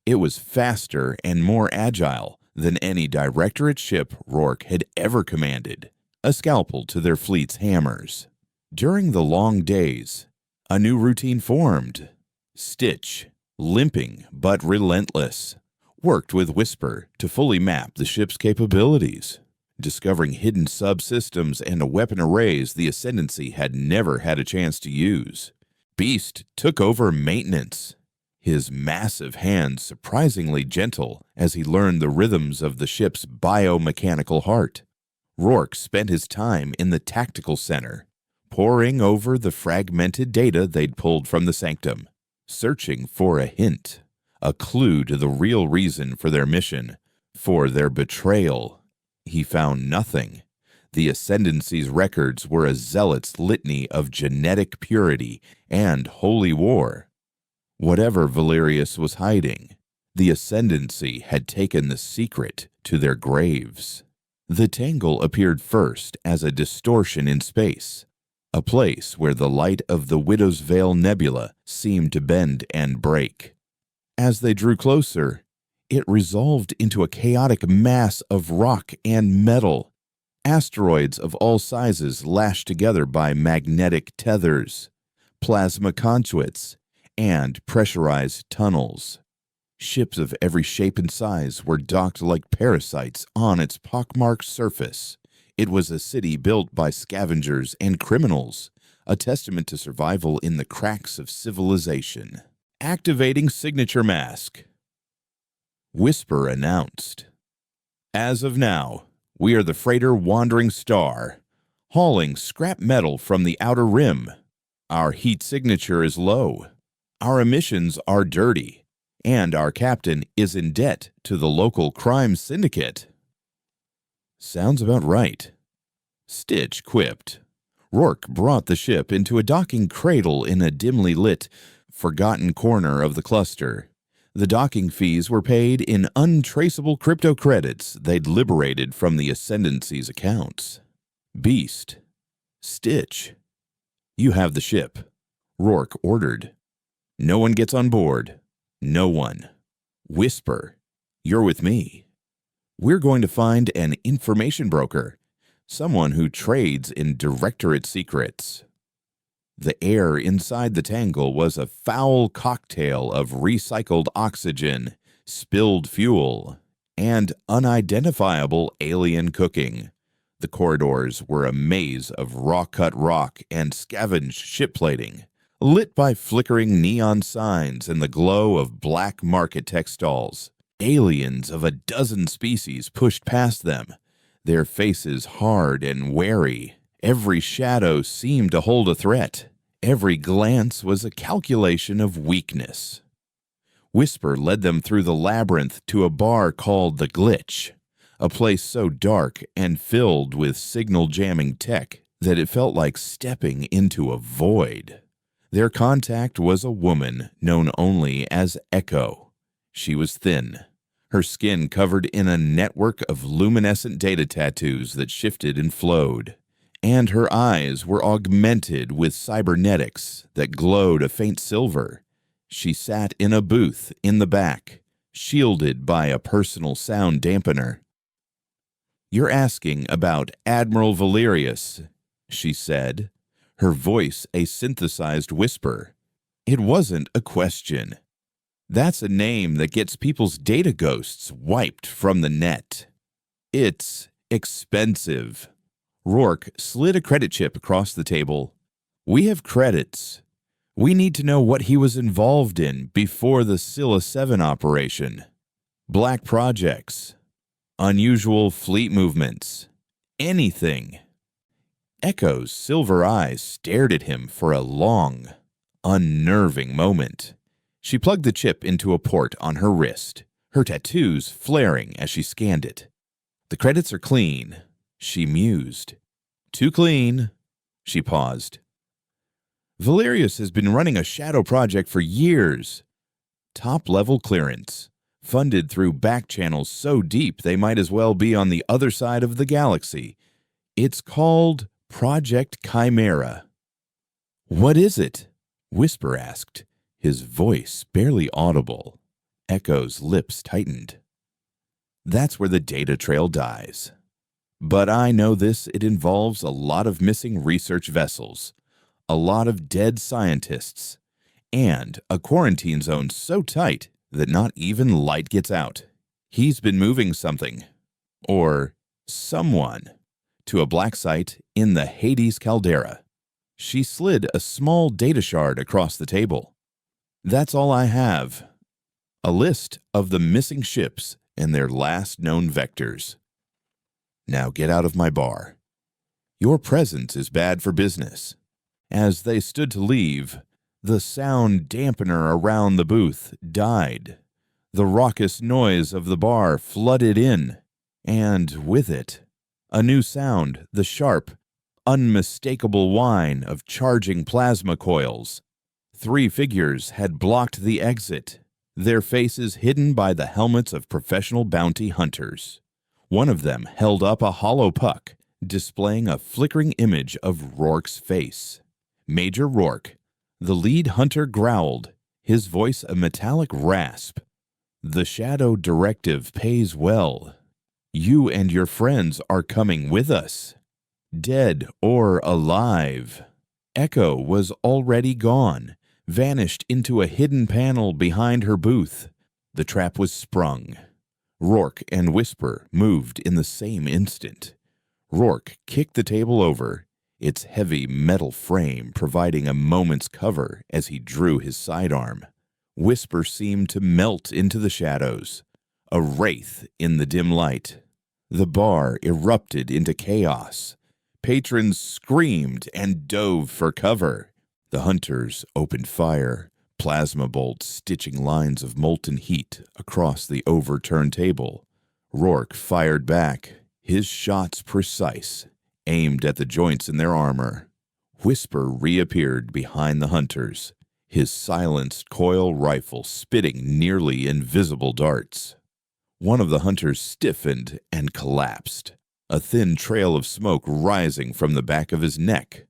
It was faster and more agile than any Directorate ship Rourke had ever commanded, a scalpel to their fleet's hammers. During the long days, a new routine formed. Stitch, limping but relentless, worked with Whisper to fully map the ship's capabilities, discovering hidden subsystems and weapon arrays the Ascendancy had never had a chance to use. Beast took over maintenance, his massive hands surprisingly gentle as he learned the rhythms of the ship's biomechanical heart. Rourke spent his time in the tactical center, poring over the fragmented data they'd pulled from the Sanctum, searching for a hint, a clue to the real reason for their mission, for their betrayal. He found nothing. The Ascendancy's records were a zealot's litany of genetic purity and holy war. Whatever Valerius was hiding, the Ascendancy had taken the secret to their graves. The Tangle appeared first as a distortion in space, a place where the light of the Widow's Veil Nebula seemed to bend and break. As they drew closer, it resolved into a chaotic mass of rock and metal, asteroids of all sizes lashed together by magnetic tethers, plasma conduits, and pressurized tunnels. Ships of every shape and size were docked like parasites on its pockmarked surface. It was a city built by scavengers and criminals, a testament to survival in the cracks of civilization. Activating signature mask, Whisper announced. As of now, we are the freighter Wandering Star, hauling scrap metal from the outer rim. Our heat signature is low. Our emissions are dirty, and our captain is in debt to the local crime syndicate. Sounds about right, Stitch quipped. Rourke brought the ship into a docking cradle in a dimly lit, forgotten corner of the cluster. The docking fees were paid in untraceable crypto credits they'd liberated from the Ascendancy's accounts. Beast, Stitch, you have the ship, Rourke ordered. No one gets on board. No one. Whisper, you're with me. We're going to find an information broker, someone who trades in Directorate secrets. The air inside the Tangle was a foul cocktail of recycled oxygen, spilled fuel, and unidentifiable alien cooking. The corridors were a maze of raw-cut rock and scavenged ship plating, lit by flickering neon signs and the glow of black market textiles. Aliens of a dozen species pushed past them, their faces hard and wary. Every shadow seemed to hold a threat. Every glance was a calculation of weakness. Whisper led them through the labyrinth to a bar called the Glitch, a place so dark and filled with signal-jamming tech that it felt like stepping into a void. Their contact was a woman known only as Echo. She was thin, her skin covered in a network of luminescent data tattoos that shifted and flowed, and her eyes were augmented with cybernetics that glowed a faint silver. She sat in a booth in the back, shielded by a personal sound dampener. "You're asking about Admiral Valerius," she said, her voice a synthesized whisper. It wasn't a question. That's a name that gets people's data ghosts wiped from the net. It's expensive. Rourke slid a credit chip across the table. "We have credits. We need to know what he was involved in before the Scylla 7 operation. Black projects. Unusual fleet movements. Anything." Echo's silver eyes stared at him for a long, unnerving moment. She plugged the chip into a port on her wrist, her tattoos flaring as she scanned it. "The credits are clean," she mused. "Too clean." She paused. "Valerius has been running a shadow project for years. Top-level clearance, funded through back channels so deep they might as well be on the other side of the galaxy. It's called Project Chimera." "What is it?" Whisper asked, his voice barely audible. Echo's lips tightened. "That's where the data trail dies. But I know this, it involves a lot of missing research vessels, a lot of dead scientists, and a quarantine zone so tight that not even light gets out. He's been moving something, or someone, to a black site in the Hades caldera." She slid a small data shard across the table. "That's all I have. A list of the missing ships and their last known vectors. Now get out of my bar. Your presence is bad for business." As they stood to leave, the sound dampener around the booth died. The raucous noise of the bar flooded in, and with it, a new sound, the sharp, unmistakable whine of charging plasma coils. 3 figures had blocked the exit, their faces hidden by the helmets of professional bounty hunters. One of them held up a hollow puck, displaying a flickering image of Rourke's face. Major Rourke, the lead hunter, growled, his voice a metallic rasp. "The shadow directive pays well. You and your friends are coming with us. Dead or alive." Echo was already gone, vanished into a hidden panel behind her booth. The trap was sprung. Rourke and Whisper moved in the same instant. Rourke kicked the table over, its heavy metal frame providing a moment's cover as he drew his sidearm. Whisper seemed to melt into the shadows, a wraith in the dim light. The bar erupted into chaos. Patrons screamed and dove for cover. The hunters opened fire, plasma bolts stitching lines of molten heat across the overturned table. Rourke fired back, his shots precise, aimed at the joints in their armor. Whisper reappeared behind the hunters, his silenced coil rifle spitting nearly invisible darts. One of the hunters stiffened and collapsed, a thin trail of smoke rising from the back of his neck.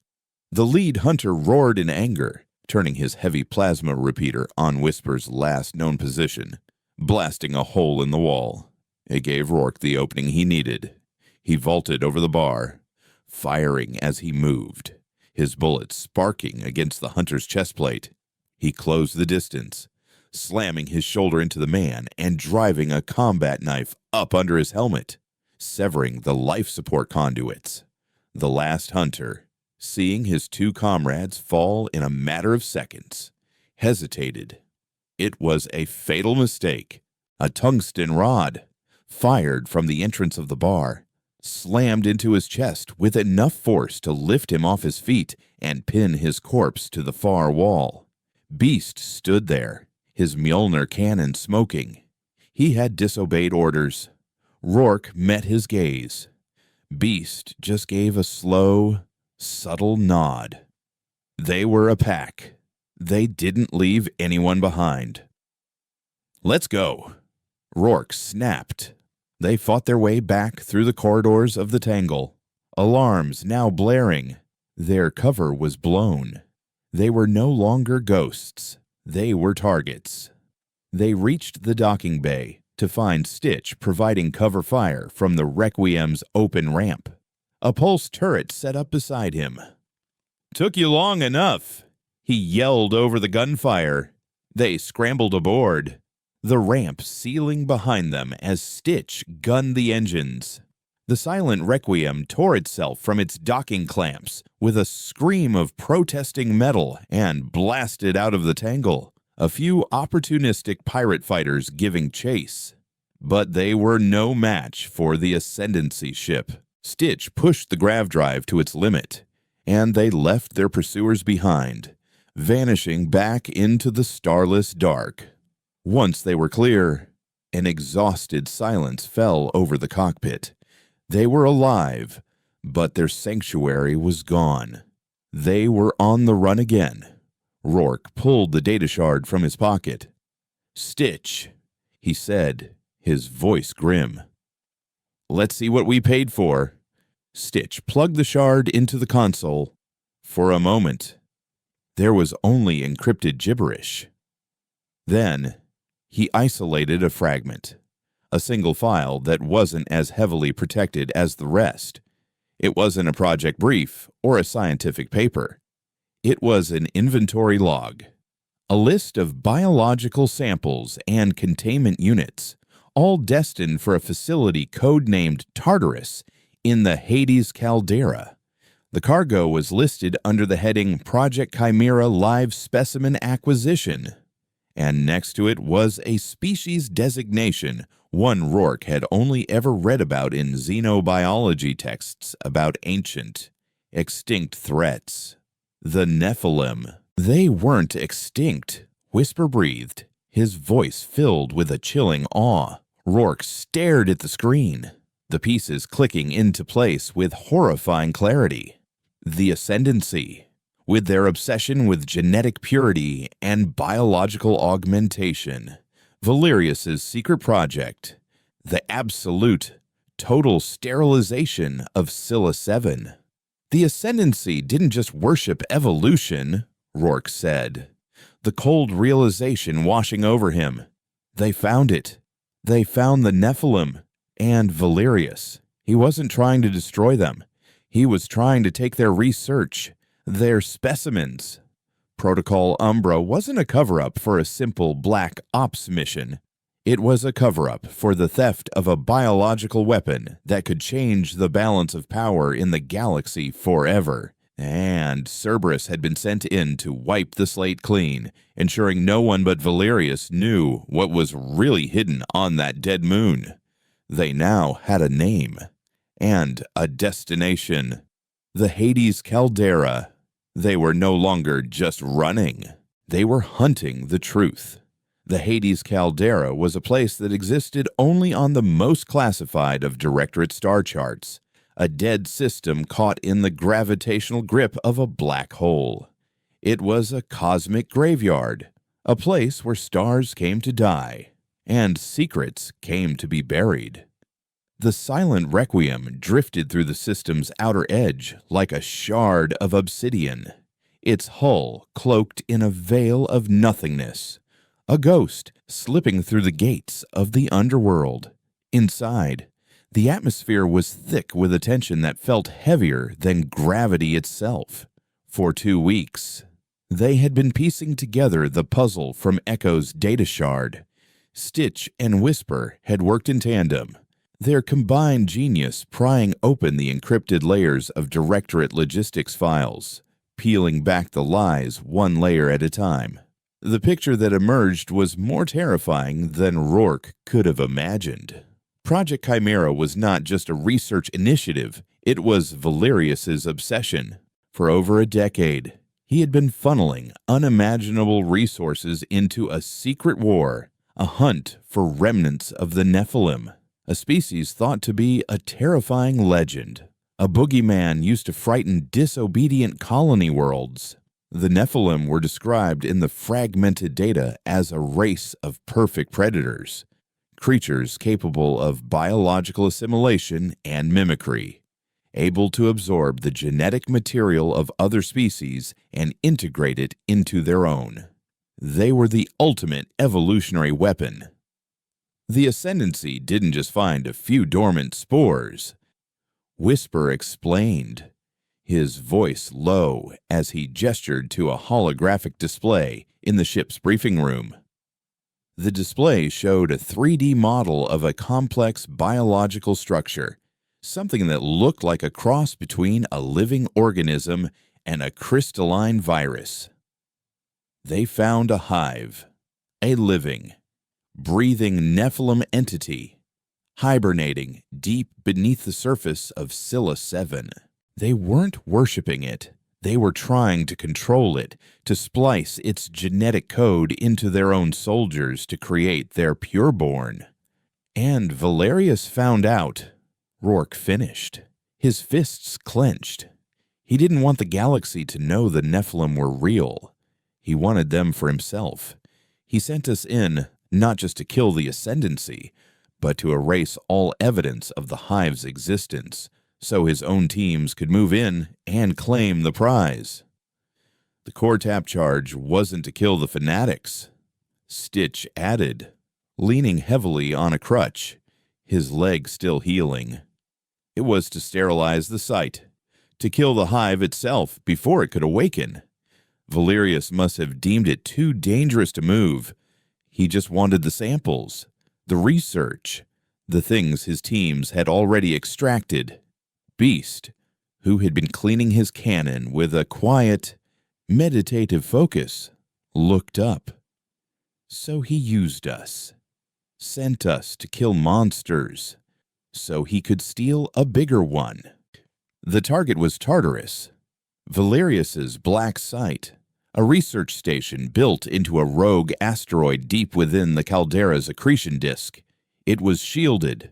The lead hunter roared in anger, turning his heavy plasma repeater on Whisper's last known position, blasting a hole in the wall. It gave Rourke the opening he needed. He vaulted over the bar, firing as he moved, his bullets sparking against the hunter's chest plate. He closed the distance, slamming his shoulder into the man and driving a combat knife up under his helmet, severing the life support conduits. The last hunter, seeing his 2 comrades fall in a matter of seconds, hesitated. It was a fatal mistake. A tungsten rod, fired from the entrance of the bar, slammed into his chest with enough force to lift him off his feet and pin his corpse to the far wall. Beast stood there, his Mjolnir cannon smoking. He had disobeyed orders. Rourke met his gaze. Beast just gave a slow, subtle nod. They were a pack. They didn't leave anyone behind. "Let's go." Rourke snapped. They fought their way back through the corridors of the tangle. Alarms now blaring. Their cover was blown. They were no longer ghosts. They were targets. They reached the docking bay to find Stitch providing cover fire from the Requiem's open ramp. A pulse turret set up beside him. "Took you long enough," he yelled over the gunfire. They scrambled aboard, the ramp sealing behind them as Stitch gunned the engines. The silent Requiem tore itself from its docking clamps with a scream of protesting metal and blasted out of the tangle, a few opportunistic pirate fighters giving chase. But they were no match for the Ascendancy ship. Stitch pushed the grav drive to its limit, and they left their pursuers behind, vanishing back into the starless dark. Once they were clear, an exhausted silence fell over the cockpit. They were alive, but their sanctuary was gone. They were on the run again. Rourke pulled the data shard from his pocket. "Stitch," he said, his voice grim. "Let's see what we paid for." Stitch plugged the shard into the console. For a moment, there was only encrypted gibberish. Then, he isolated a fragment, a single file that wasn't as heavily protected as the rest. It wasn't a project brief or a scientific paper. It was an inventory log, a list of biological samples and containment units, all destined for a facility codenamed Tartarus in the Hades caldera. The cargo was listed under the heading Project Chimera Live Specimen Acquisition, and next to it was a species designation, one Rourke had only ever read about in xenobiology texts about ancient, extinct threats. The Nephilim. They weren't extinct, Whisper breathed, his voice filled with a chilling awe. Rourke stared at the screen, the pieces clicking into place with horrifying clarity. The Ascendancy, with their obsession with genetic purity and biological augmentation. Valerius's secret project, the absolute, total sterilization of Scylla 7. The Ascendancy didn't just worship evolution, Rourke said, the cold realization washing over him. They found it. They found the Nephilim and Valerius. He wasn't trying to destroy them. He was trying to take their research, their specimens. Protocol Umbra wasn't a cover-up for a simple black ops mission. It was a cover-up for the theft of a biological weapon that could change the balance of power in the galaxy forever. And Cerberus had been sent in to wipe the slate clean, ensuring no one but Valerius knew what was really hidden on that dead moon. They now had a name and a destination. The Hades caldera. They were no longer just running. They were hunting the truth. The Hades caldera was a place that existed only on the most classified of Directorate star charts, a dead system caught in the gravitational grip of a black hole. It was a cosmic graveyard, a place where stars came to die, and secrets came to be buried. The silent Requiem drifted through the system's outer edge like a shard of obsidian, its hull cloaked in a veil of nothingness, a ghost slipping through the gates of the underworld. Inside, the atmosphere was thick with a tension that felt heavier than gravity itself. For 2 weeks, they had been piecing together the puzzle from Echo's data shard. Stitch and Whisper had worked in tandem, their combined genius prying open the encrypted layers of Directorate logistics files, peeling back the lies one layer at a time. The picture that emerged was more terrifying than Rourke could have imagined. Project Chimera was not just a research initiative, it was Valerius's obsession. For over a decade, he had been funneling unimaginable resources into a secret war, a hunt for remnants of the Nephilim, a species thought to be a terrifying legend, a boogeyman used to frighten disobedient colony worlds. The Nephilim were described in the fragmented data as a race of perfect predators, creatures capable of biological assimilation and mimicry, able to absorb the genetic material of other species and integrate it into their own. They were the ultimate evolutionary weapon. The Ascendancy didn't just find a few dormant spores. Whisper explained, his voice low as he gestured to a holographic display in the ship's briefing room. The display showed a 3D model of a complex biological structure, something that looked like a cross between a living organism and a crystalline virus. They found a hive, a living, breathing Nephilim entity, hibernating deep beneath the surface of Scylla 7. They weren't worshipping it. They were trying to control it, to splice its genetic code into their own soldiers to create their pureborn. And Valerius found out. Rourke finished, his fists clenched. He didn't want the galaxy to know the Nephilim were real. He wanted them for himself. He sent us in not just to kill the Ascendancy, but to erase all evidence of the hive's existence, so his own teams could move in and claim the prize. The core tap charge wasn't to kill the fanatics. Stitch added, leaning heavily on a crutch, his leg still healing. It was to sterilize the site, to kill the hive itself before it could awaken. Valerius must have deemed it too dangerous to move. He just wanted the samples, the research, the things his teams had already extracted. Beast, who had been cleaning his cannon with a quiet, meditative focus, looked up. So he used us, sent us to kill monsters, so he could steal a bigger one. The target was Tartarus, Valerius's black site, a research station built into a rogue asteroid deep within the caldera's accretion disk. It was shielded,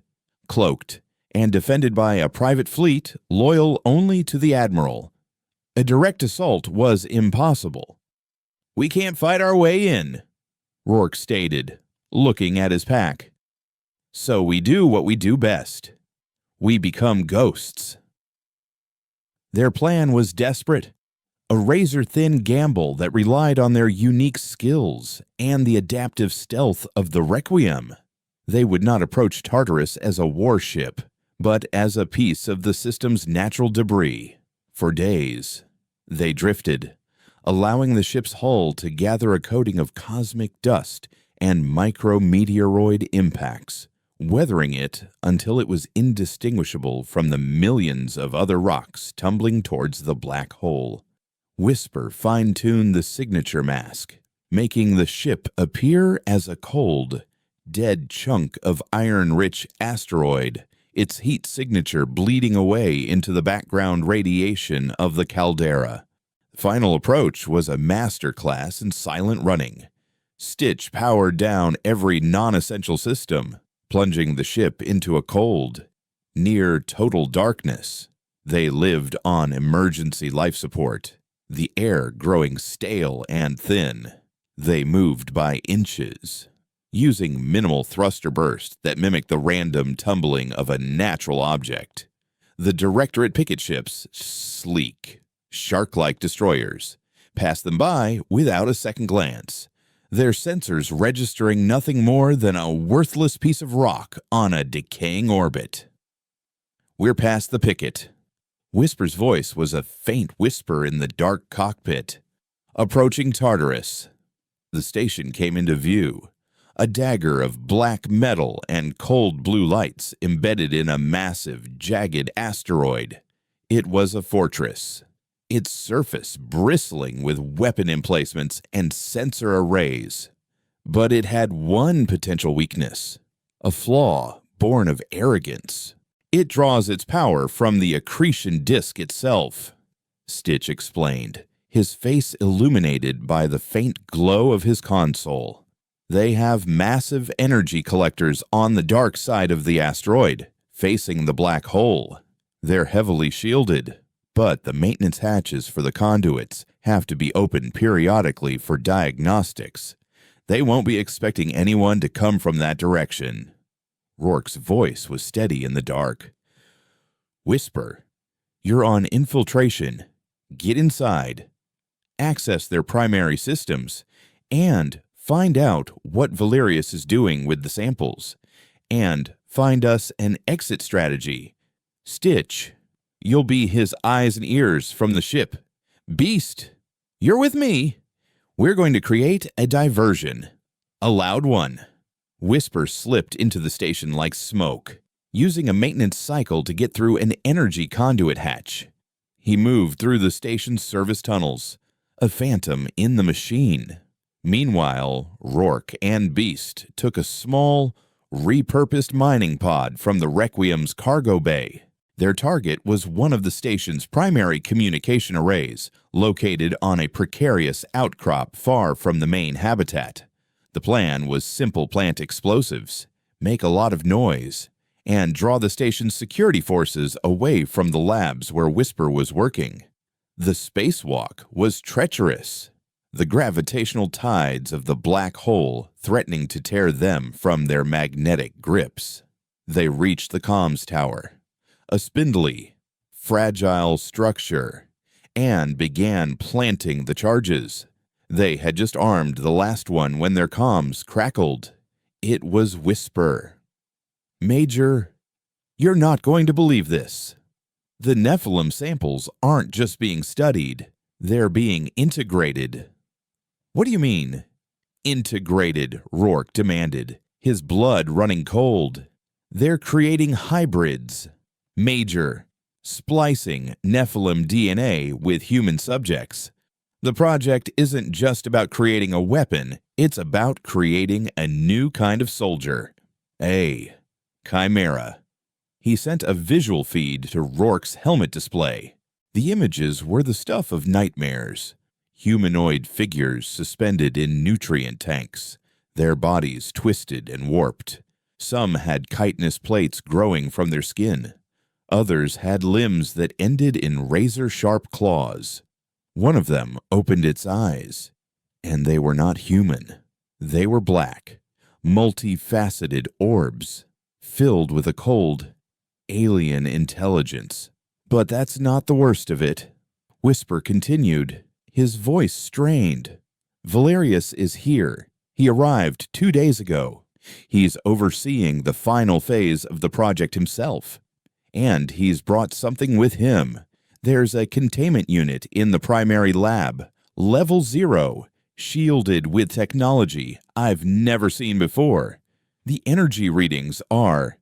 cloaked, and defended by a private fleet loyal only to the Admiral. A direct assault was impossible. "We can't fight our way in," Rourke stated, looking at his pack. "So we do what we do best. We become ghosts." Their plan was desperate, a razor-thin gamble that relied on their unique skills and the adaptive stealth of the Requiem. They would not approach Tartarus as a warship, but as a piece of the system's natural debris. For days, they drifted, allowing the ship's hull to gather a coating of cosmic dust and micrometeoroid impacts, weathering it until it was indistinguishable from the millions of other rocks tumbling towards the black hole. Whisper fine-tuned the signature mask, making the ship appear as a cold, dead chunk of iron-rich asteroid, its heat signature bleeding away into the background radiation of the caldera. The final approach was a masterclass in silent running. Stitch powered down every non-essential system, plunging the ship into a cold, near total darkness. They lived on emergency life support, the air growing stale and thin. They moved by inches, using minimal thruster bursts that mimicked the random tumbling of a natural object. The Directorate picket ships, sleek, shark-like destroyers, passed them by without a second glance, their sensors registering nothing more than a worthless piece of rock on a decaying orbit. "We're past the picket." Whisper's voice was a faint whisper in the dark cockpit. "Approaching Tartarus." The station came into view, a dagger of black metal and cold blue lights embedded in a massive, jagged asteroid. It was a fortress, its surface bristling with weapon emplacements and sensor arrays. But it had one potential weakness, a flaw born of arrogance. It draws its power from the accretion disk itself, Stitch explained, his face illuminated by the faint glow of his console. They have massive energy collectors on the dark side of the asteroid, facing the black hole. They're heavily shielded, but the maintenance hatches for the conduits have to be opened periodically for diagnostics. They won't be expecting anyone to come from that direction. Rourke's voice was steady in the dark. "Whisper, you're on infiltration. Get inside, access their primary systems, and find out what Valerius is doing with the samples. And find us an exit strategy. Stitch, you'll be his eyes and ears from the ship. Beast, you're with me. We're going to create a diversion. A loud one." Whisper slipped into the station like smoke, using a maintenance cycle to get through an energy conduit hatch. He moved through the station's service tunnels, a phantom in the machine. Meanwhile, Rourke and Beast took a small, repurposed mining pod from the Requiem's cargo bay. Their target was one of the station's primary communication arrays, located on a precarious outcrop far from the main habitat. The plan was simple: plant explosives, make a lot of noise, and draw the station's security forces away from the labs where Whisper was working. The spacewalk was treacherous, the gravitational tides of the black hole threatening to tear them from their magnetic grips. They reached the comms tower, a spindly, fragile structure, and began planting the charges. They had just armed the last one when their comms crackled. It was Whisper. "Major, you're not going to believe this. The Nephilim samples aren't just being studied, they're being integrated." "What do you mean, integrated?" Rourke demanded, his blood running cold. "They're creating hybrids. Major, splicing Nephilim DNA with human subjects. The project isn't just about creating a weapon, it's about creating a new kind of soldier. A chimera." He sent a visual feed to Rourke's helmet display. The images were the stuff of nightmares. Humanoid figures suspended in nutrient tanks, their bodies twisted and warped. Some had chitinous plates growing from their skin. Others had limbs that ended in razor-sharp claws. One of them opened its eyes, and they were not human. They were black, multifaceted orbs, filled with a cold, alien intelligence. But that's not the worst of it. Whisper continued, his voice strained. "Valerius is here. He arrived 2 days ago. He's overseeing the final phase of the project himself. And he's brought something with him. There's a containment unit in the primary lab, level 0, shielded with technology I've never seen before. The energy readings are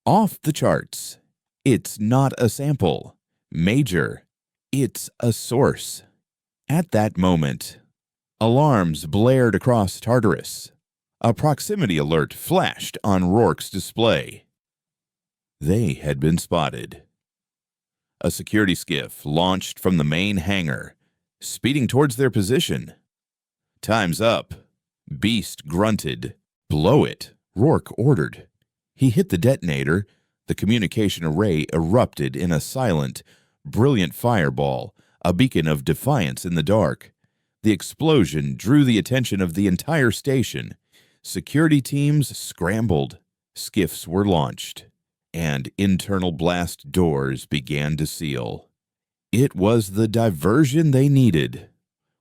off the charts. It's not a sample. Major, it's a source." At that moment, alarms blared across Tartarus. A proximity alert flashed on Rourke's display. They had been spotted. A security skiff launched from the main hangar, speeding towards their position. "Time's up." Beast grunted. "Blow it," Rourke ordered. He hit the detonator. The communication array erupted in a silent, brilliant fireball, a beacon of defiance in the dark. The explosion drew the attention of the entire station. Security teams scrambled. Skiffs were launched, and internal blast doors began to seal. It was the diversion they needed.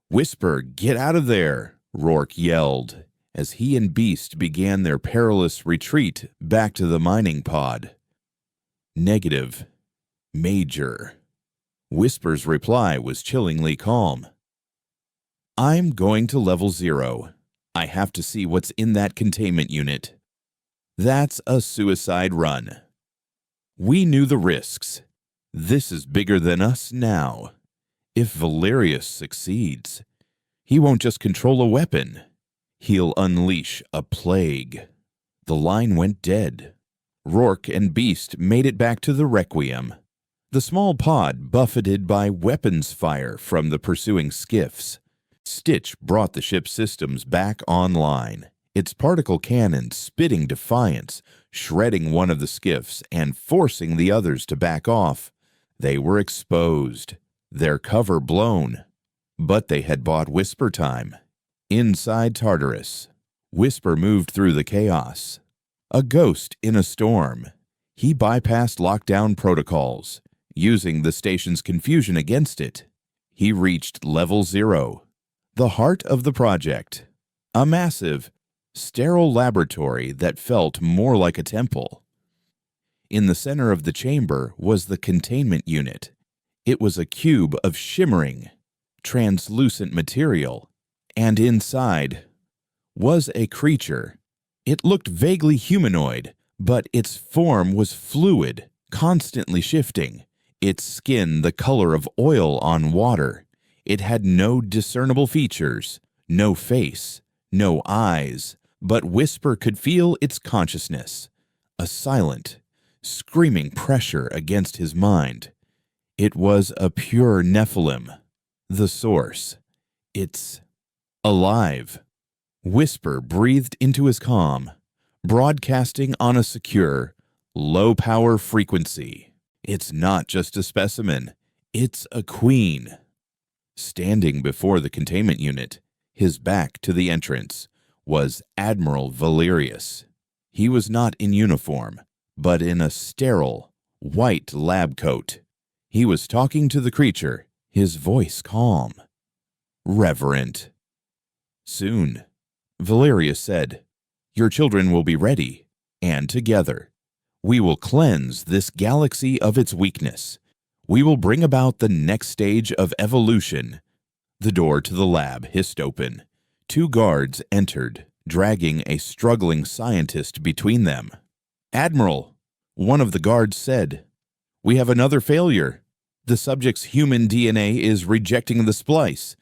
"Whisper, get out of there," Rourke yelled, as he and Beast began their perilous retreat back to the mining pod. "Negative. Major." Whisper's reply was chillingly calm. "I'm going to level 0. I have to see what's in that containment unit. That's a suicide run. We knew the risks. This is bigger than us now. If Valerius succeeds, he won't just control a weapon. He'll unleash a plague." The line went dead. Rourke and Beast made it back to the Requiem. The small pod buffeted by weapons fire from the pursuing skiffs. Stitch brought the ship's systems back online, its particle cannon spitting defiance, shredding one of the skiffs and forcing the others to back off. They were exposed, their cover blown. But they had bought Whisper time. Inside Tartarus, Whisper moved through the chaos. A ghost in a storm. He bypassed lockdown protocols, using the station's confusion against it. He reached level 0, the heart of the project. A massive, sterile laboratory that felt more like a temple. In the center of the chamber was the containment unit. It was a cube of shimmering, translucent material, and inside was a creature. It looked vaguely humanoid, but its form was fluid, constantly shifting, its skin the color of oil on water. It had no discernible features, no face, no eyes, but Whisper could feel its consciousness, a silent, screaming pressure against his mind. It was a pure Nephilim, the source. It's alive. Whisper breathed into his calm, broadcasting on a secure, low-power frequency. It's not just a specimen, it's a queen. Standing before the containment unit, his back to the entrance, was Admiral Valerius. He was not in uniform, but in a sterile, white lab coat. He was talking to the creature, his voice calm, reverent. Soon, Valerius said, "Your children will be ready, and together, we will cleanse this galaxy of its weakness. We will bring about the next stage of evolution." The door to the lab hissed open. 2 guards entered, dragging a struggling scientist between them. "Admiral," one of the guards said, "we have another failure. The subject's human DNA is rejecting the splice.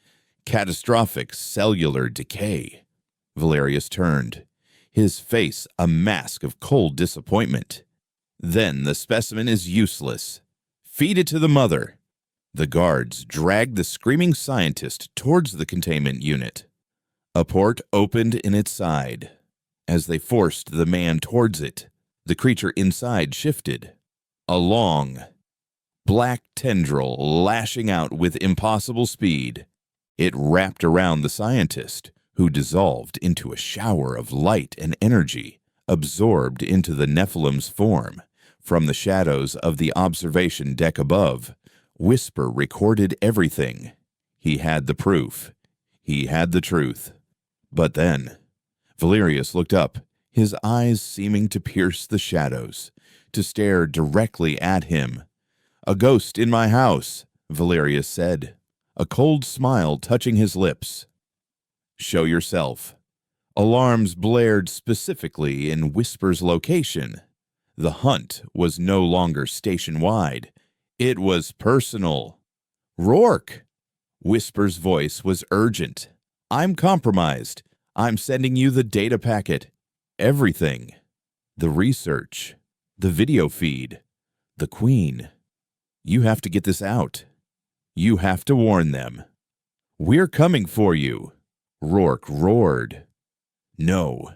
Catastrophic cellular decay." Valerius turned, his face a mask of cold disappointment. "Then the specimen is useless. Feed it to the mother." The guards dragged the screaming scientist towards the containment unit. A port opened in its side. As they forced the man towards it, the creature inside shifted. A long, black tendril lashing out with impossible speed. It wrapped around the scientist, who dissolved into a shower of light and energy, absorbed into the Nephilim's form. From the shadows of the observation deck above, Whisper recorded everything. He had the proof. He had the truth. But then, Valerius looked up, his eyes seeming to pierce the shadows, to stare directly at him. "A ghost in my house," Valerius said, a cold smile touching his lips. "Show yourself." Alarms blared specifically in Whisper's location. The hunt was no longer station-wide. It was personal. "Rourke!" Whisper's voice was urgent. "I'm compromised. I'm sending you the data packet. Everything. The research. The video feed. The Queen. You have to get this out. You have to warn them. We're coming for you." Rourke roared. "No."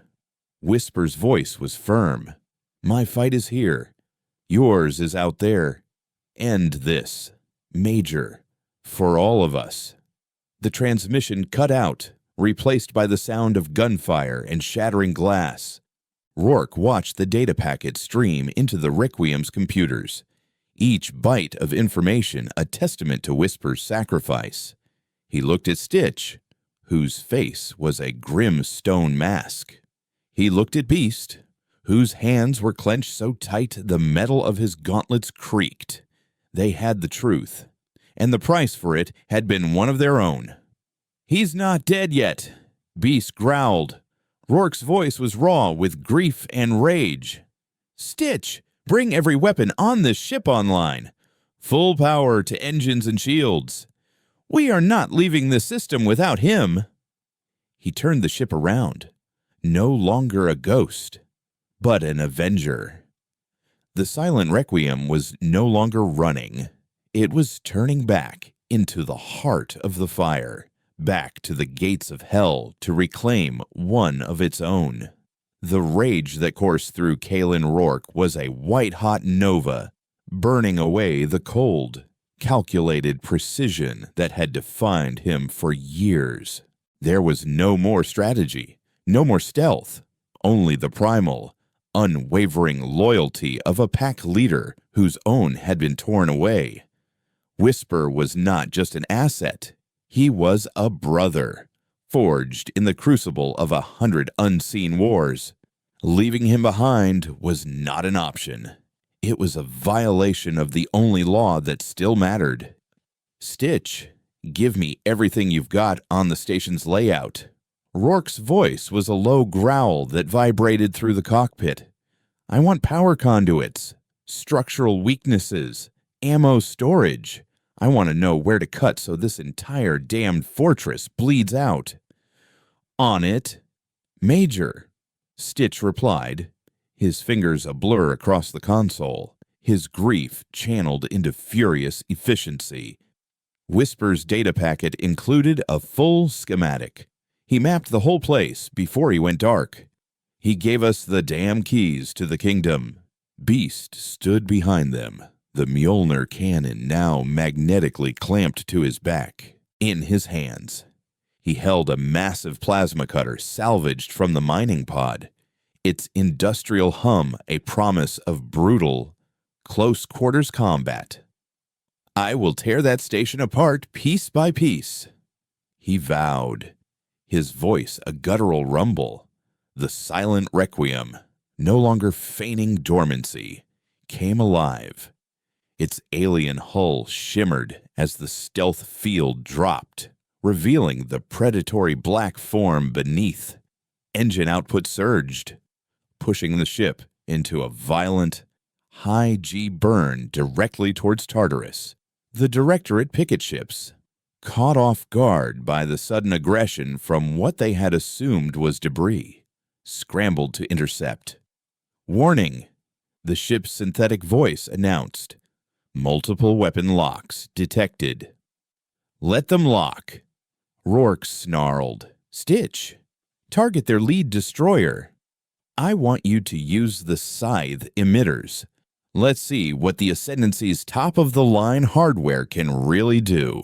Whisper's voice was firm. "My fight is here. Yours is out there. End this. Major. For all of us." The transmission cut out, replaced by the sound of gunfire and shattering glass. Rourke watched the data packet stream into the Requiem's computers, each byte of information a testament to Whisper's sacrifice. He looked at Stitch, whose face was a grim stone mask. He looked at Beast, whose hands were clenched so tight the metal of his gauntlets creaked. They had the truth, and the price for it had been one of their own. "He's not dead yet," Beast growled. Rourke's voice was raw with grief and rage. "Stitch, bring every weapon on this ship online. Full power to engines and shields. We are not leaving this system without him." He turned the ship around. No longer a ghost, but an avenger. The silent Requiem was no longer running. It was turning back into the heart of the fire, back to the gates of hell to reclaim one of its own. The rage that coursed through Kalen Rourke was a white-hot nova, burning away the cold, calculated precision that had defined him for years. There was no more strategy, no more stealth, only the primal, unwavering loyalty of a pack leader whose own had been torn away. Whisper was not just an asset, he was a brother, forged in the crucible of 100 unseen wars. Leaving him behind was not an option. It was a violation of the only law that still mattered. Stitch, give me everything you've got on the station's layout. Rourke's voice was a low growl that vibrated through the cockpit. I want power conduits, structural weaknesses, ammo storage. I want to know where to cut so this entire damned fortress bleeds out. On it, Major, Stitch replied, his fingers a blur across the console, his grief channeled into furious efficiency. Whisper's data packet included a full schematic. He mapped the whole place before he went dark. He gave us the damn keys to the kingdom. Beast stood behind them, the Mjolnir cannon now magnetically clamped to his back, in his hands. He held a massive plasma cutter salvaged from the mining pod, its industrial hum a promise of brutal, close-quarters combat. I will tear that station apart piece by piece, he vowed, his voice a guttural rumble. The silent requiem, no longer feigning dormancy, came alive. Its alien hull shimmered as the stealth field dropped, revealing the predatory black form beneath. Engine output surged, pushing the ship into a violent, high-G burn directly towards Tartarus. The Directorate picket ships, caught off guard by the sudden aggression from what they had assumed was debris, scrambled to intercept. Warning! The ship's synthetic voice announced. Multiple weapon locks detected. Let them lock. Rourke snarled. Stitch, target their lead destroyer. I want you to use the scythe emitters. Let's see what the Ascendancy's top-of-the-line hardware can really do.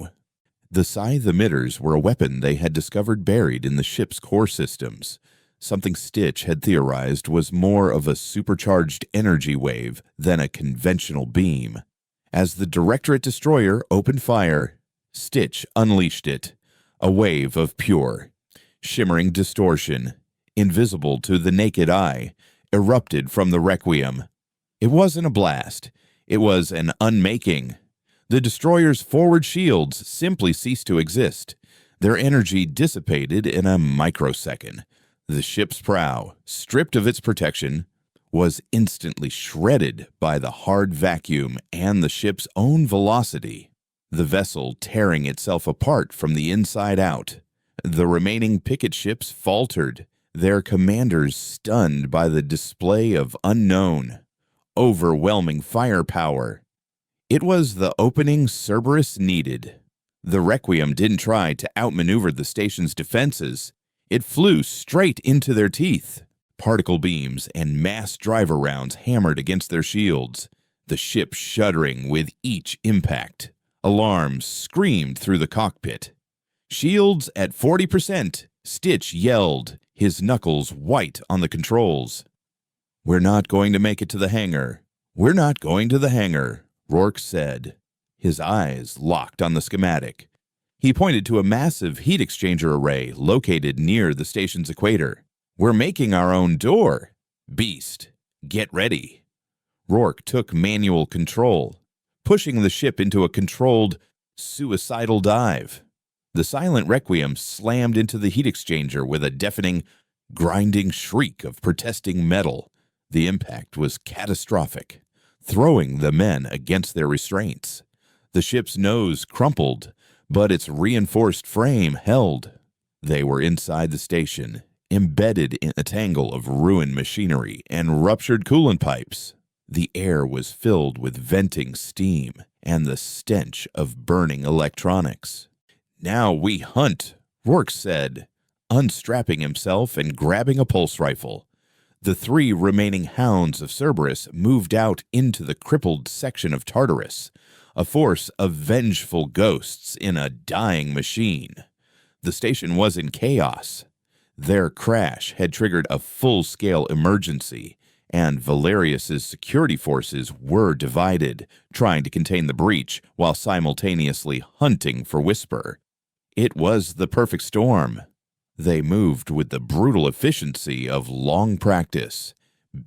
The scythe emitters were a weapon they had discovered buried in the ship's core systems, something Stitch had theorized was more of a supercharged energy wave than a conventional beam. As the Directorate destroyer opened fire, Stitch unleashed it, a wave of pure, shimmering distortion, invisible to the naked eye, erupted from the Requiem. It wasn't a blast. It was an unmaking. The destroyer's forward shields simply ceased to exist. Their energy dissipated in a microsecond. The ship's prow, stripped of its protection, was instantly shredded by the hard vacuum and the ship's own velocity, the vessel tearing itself apart from the inside out. The remaining picket ships faltered, their commanders stunned by the display of unknown, overwhelming firepower. It was the opening Cerberus needed. The Requiem didn't try to outmaneuver the station's defenses. It flew straight into their teeth. Particle beams and mass driver rounds hammered against their shields, the ship shuddering with each impact. Alarms screamed through the cockpit. Shields at 40%, Stitch yelled, his knuckles white on the controls. We're not going to make it to the hangar. We're not going to the hangar, Rourke said, his eyes locked on the schematic. He pointed to a massive heat exchanger array located near the station's equator. We're making our own door. Beast, get ready. Rourke took manual control, pushing the ship into a controlled, suicidal dive. The silent Requiem slammed into the heat exchanger with a deafening, grinding shriek of protesting metal. The impact was catastrophic, throwing the men against their restraints. The ship's nose crumpled, but its reinforced frame held. They were inside the station, embedded in a tangle of ruined machinery and ruptured coolant pipes. The air was filled with venting steam and the stench of burning electronics. Now we hunt, Rourke said, unstrapping himself and grabbing a pulse rifle. The 3 remaining hounds of Cerberus moved out into the crippled section of Tartarus, a force of vengeful ghosts in a dying machine. The station was in chaos. Their crash had triggered a full-scale emergency, and Valerius's security forces were divided, trying to contain the breach while simultaneously hunting for Whisper. It was the perfect storm. They moved with the brutal efficiency of long practice,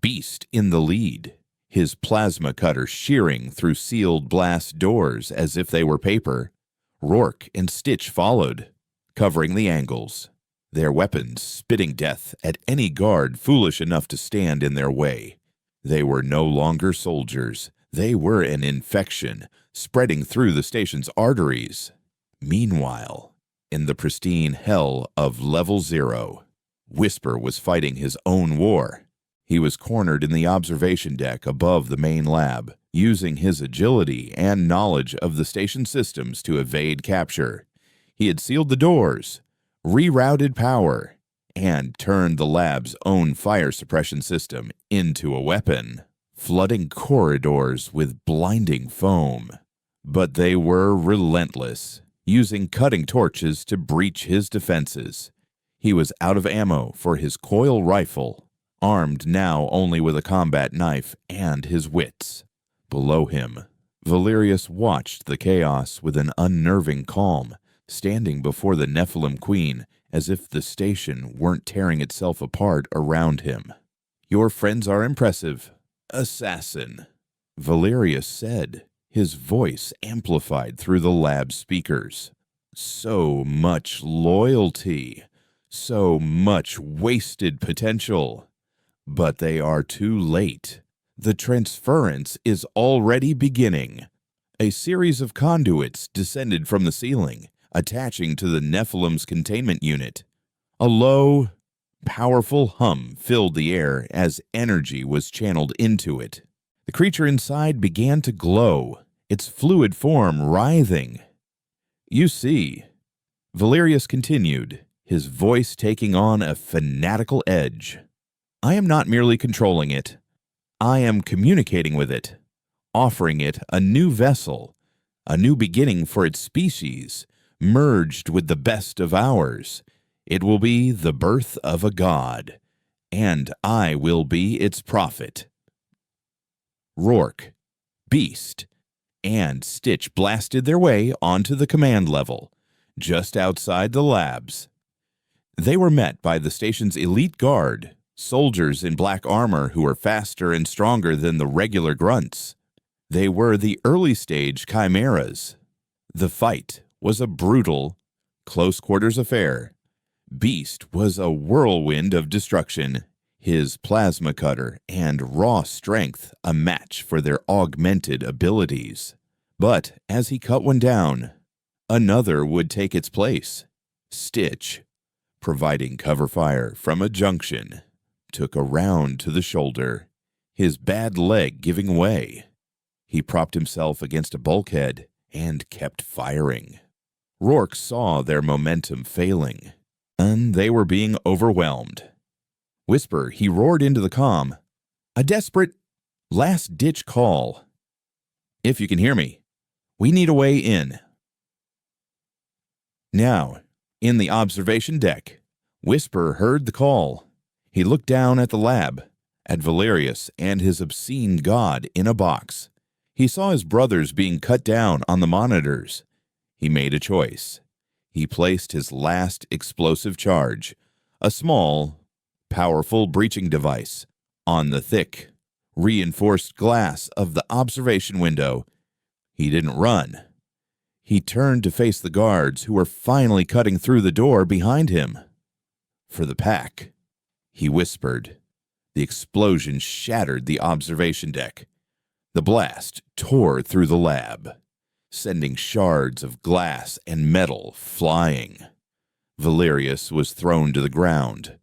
Beast in the lead, his plasma cutter shearing through sealed blast doors as if they were paper. Rourke and Stitch followed, covering the angles, their weapons spitting death at any guard foolish enough to stand in their way. They were no longer soldiers. They were an infection, spreading through the station's arteries. Meanwhile, in the pristine hell of Level 0, Whisper was fighting his own war. He was cornered in the observation deck above the main lab, using his agility and knowledge of the station systems to evade capture. He had sealed the doors, rerouted power, and turned the lab's own fire suppression system into a weapon, flooding corridors with blinding foam. But they were relentless, using cutting torches to breach his defenses. He was out of ammo for his coil rifle, armed now only with a combat knife and his wits. Below him, Valerius watched the chaos with an unnerving calm, standing before the Nephilim Queen as if the station weren't tearing itself apart around him. "Your friends are impressive, assassin," Valerius said, his voice amplified through the lab speakers. "So much loyalty, so much wasted potential. But they are too late. The transference is already beginning." A series of conduits descended from the ceiling, attaching to the Nephilim's containment unit. A low, powerful hum filled the air as energy was channeled into it. The creature inside began to glow, its fluid form writhing. "You see," Valerius continued, his voice taking on a fanatical edge, "I am not merely controlling it. I am communicating with it, offering it a new vessel, a new beginning for its species, merged with the best of ours. It will be the birth of a god, and I will be its prophet." Rourke, Beast, and Stitch blasted their way onto the command level, just outside the labs. They were met by the station's elite guard, soldiers in black armor who were faster and stronger than the regular grunts. They were the early-stage chimeras. The fight was a brutal, close-quarters affair. Beast was a whirlwind of destruction, his plasma cutter and raw strength a match for their augmented abilities. But as he cut one down, another would take its place. Stitch, providing cover fire from a junction, took a round to the shoulder, his bad leg giving way. He propped himself against a bulkhead and kept firing. Rourke saw their momentum failing, and they were being overwhelmed. Whisper, he roared into the comm, "A desperate, last-ditch call. If you can hear me, we need a way in." Now, in the observation deck, Whisper heard the call. He looked down at the lab, at Valerius and his obscene god in a box. He saw his brothers being cut down on the monitors. He made a choice. He placed his last explosive charge, a small, powerful breaching device, on the thick, reinforced glass of the observation window. He didn't run. He turned to face the guards who were finally cutting through the door behind him. "For the pack," he whispered. The explosion shattered the observation deck. The blast tore through the lab, sending shards of glass and metal flying. Valerius was thrown to the ground.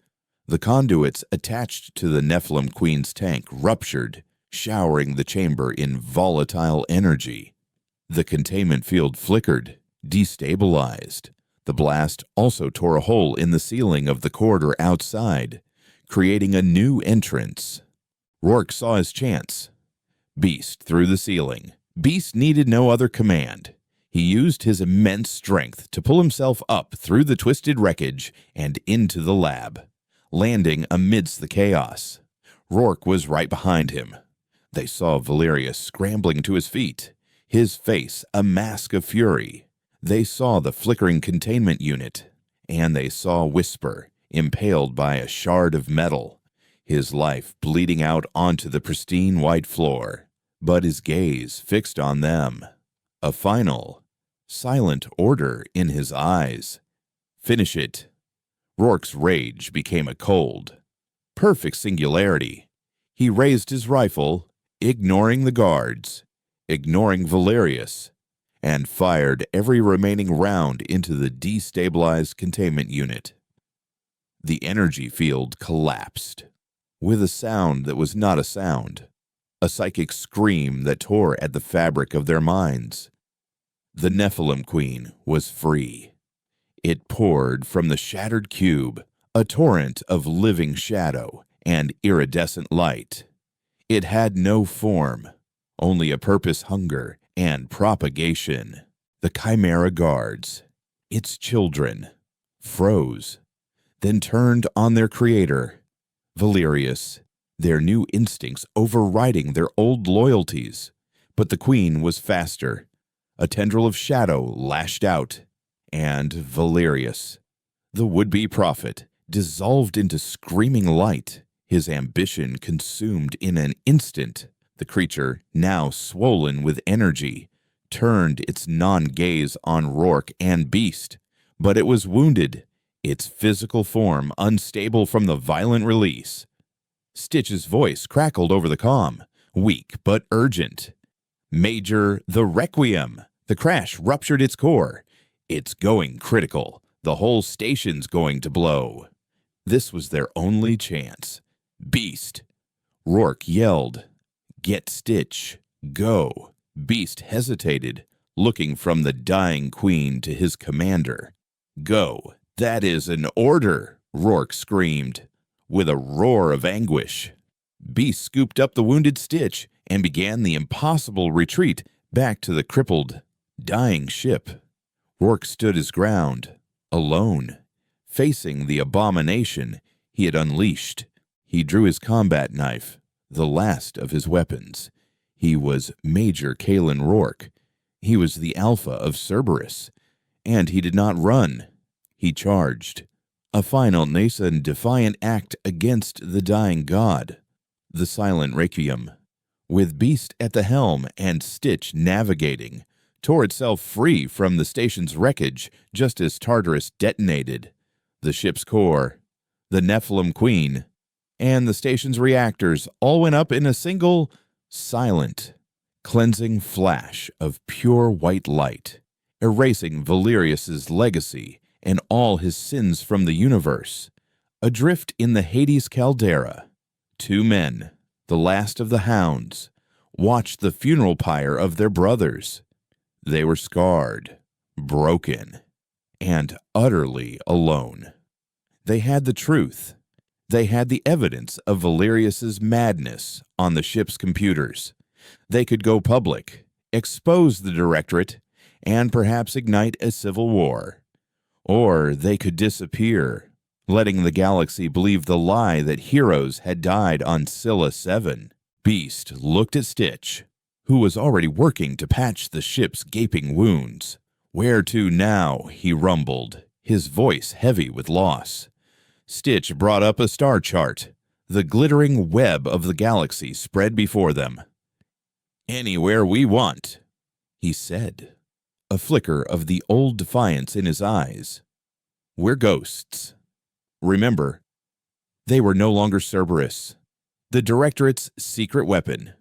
The conduits attached to the Nephilim Queen's tank ruptured, showering the chamber in volatile energy. The containment field flickered, destabilized. The blast also tore a hole in the ceiling of the corridor outside, creating a new entrance. Rourke saw his chance. Beast through the ceiling. Beast needed no other command. He used his immense strength to pull himself up through the twisted wreckage and into the lab, landing amidst the chaos. Rourke was right behind him. They saw Valerius scrambling to his feet, his face a mask of fury. They saw the flickering containment unit, and they saw Whisper impaled by a shard of metal, his life bleeding out onto the pristine white floor, but his gaze fixed on them. A final, silent order in his eyes. Finish it. Rourke's rage became a cold, perfect singularity. He raised his rifle, ignoring the guards, ignoring Valerius, and fired every remaining round into the destabilized containment unit. The energy field collapsed, with a sound that was not a sound, a psychic scream that tore at the fabric of their minds. The Nephilim Queen was free. It poured from the shattered cube, a torrent of living shadow and iridescent light. It had no form, only a purpose, hunger, and propagation. The Chimera guards, its children, froze, then turned on their creator, Valerius, their new instincts overriding their old loyalties. But the queen was faster. A tendril of shadow lashed out, and Valerius, the would-be prophet, dissolved into screaming light, his ambition consumed in an instant. The creature, now swollen with energy, turned its non-gaze on Rourke and Beast, but it was wounded, its physical form unstable from the violent release. Stitch's voice crackled over the comm, weak but urgent. "Major, the Requiem! The crash ruptured its core. It's going critical. The whole station's going to blow." This was their only chance. "Beast!" Rourke yelled. "Get Stitch. Go." Beast hesitated, looking from the dying queen to his commander. "Go. That is an order," Rourke screamed, with a roar of anguish. Beast scooped up the wounded Stitch and began the impossible retreat back to the crippled, dying ship. Rourke stood his ground, alone, facing the abomination he had unleashed. He drew his combat knife, the last of his weapons. He was Major Kalen Rourke. He was the Alpha of Cerberus, and he did not run. He charged, a final nascent defiant act against the dying god, the silent Requiem. With Beast at the helm and Stitch navigating, tore itself free from the station's wreckage just as Tartarus detonated. The ship's core, the Nephilim Queen, and the station's reactors all went up in a single, silent, cleansing flash of pure white light, erasing Valerius's legacy and all his sins from the universe. Adrift in the Hades caldera, two men, the last of the hounds, watched the funeral pyre of their brothers. They were scarred, broken, and utterly alone. They had the truth. They had the evidence of Valerius's madness on the ship's computers. They could go public, expose the Directorate, and perhaps ignite a civil war. Or they could disappear, letting the galaxy believe the lie that heroes had died on Scylla 7. Beast looked at Stitch, who was already working to patch the ship's gaping wounds. "Where to now?" he rumbled, his voice heavy with loss. Stitch brought up a star chart. The glittering web of the galaxy spread before them. "Anywhere we want," he said, a flicker of the old defiance in his eyes. "We're ghosts." Remember, they were no longer Cerberus, the Directorate's secret weapon.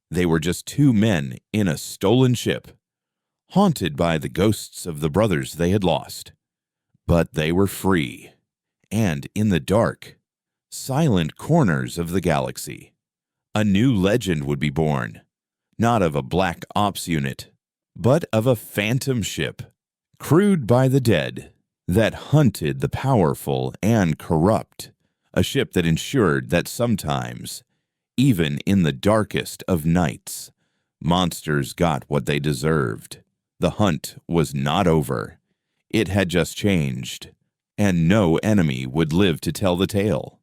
They were just two men in a stolen ship, haunted by the ghosts of the brothers they had lost. But they were free, and in the dark, silent corners of the galaxy, a new legend would be born, not of a black ops unit, but of a phantom ship, crewed by the dead, that hunted the powerful and corrupt, a ship that ensured that sometimes, even in the darkest of nights, monsters got what they deserved. The hunt was not over. It had just changed, and no enemy would live to tell the tale.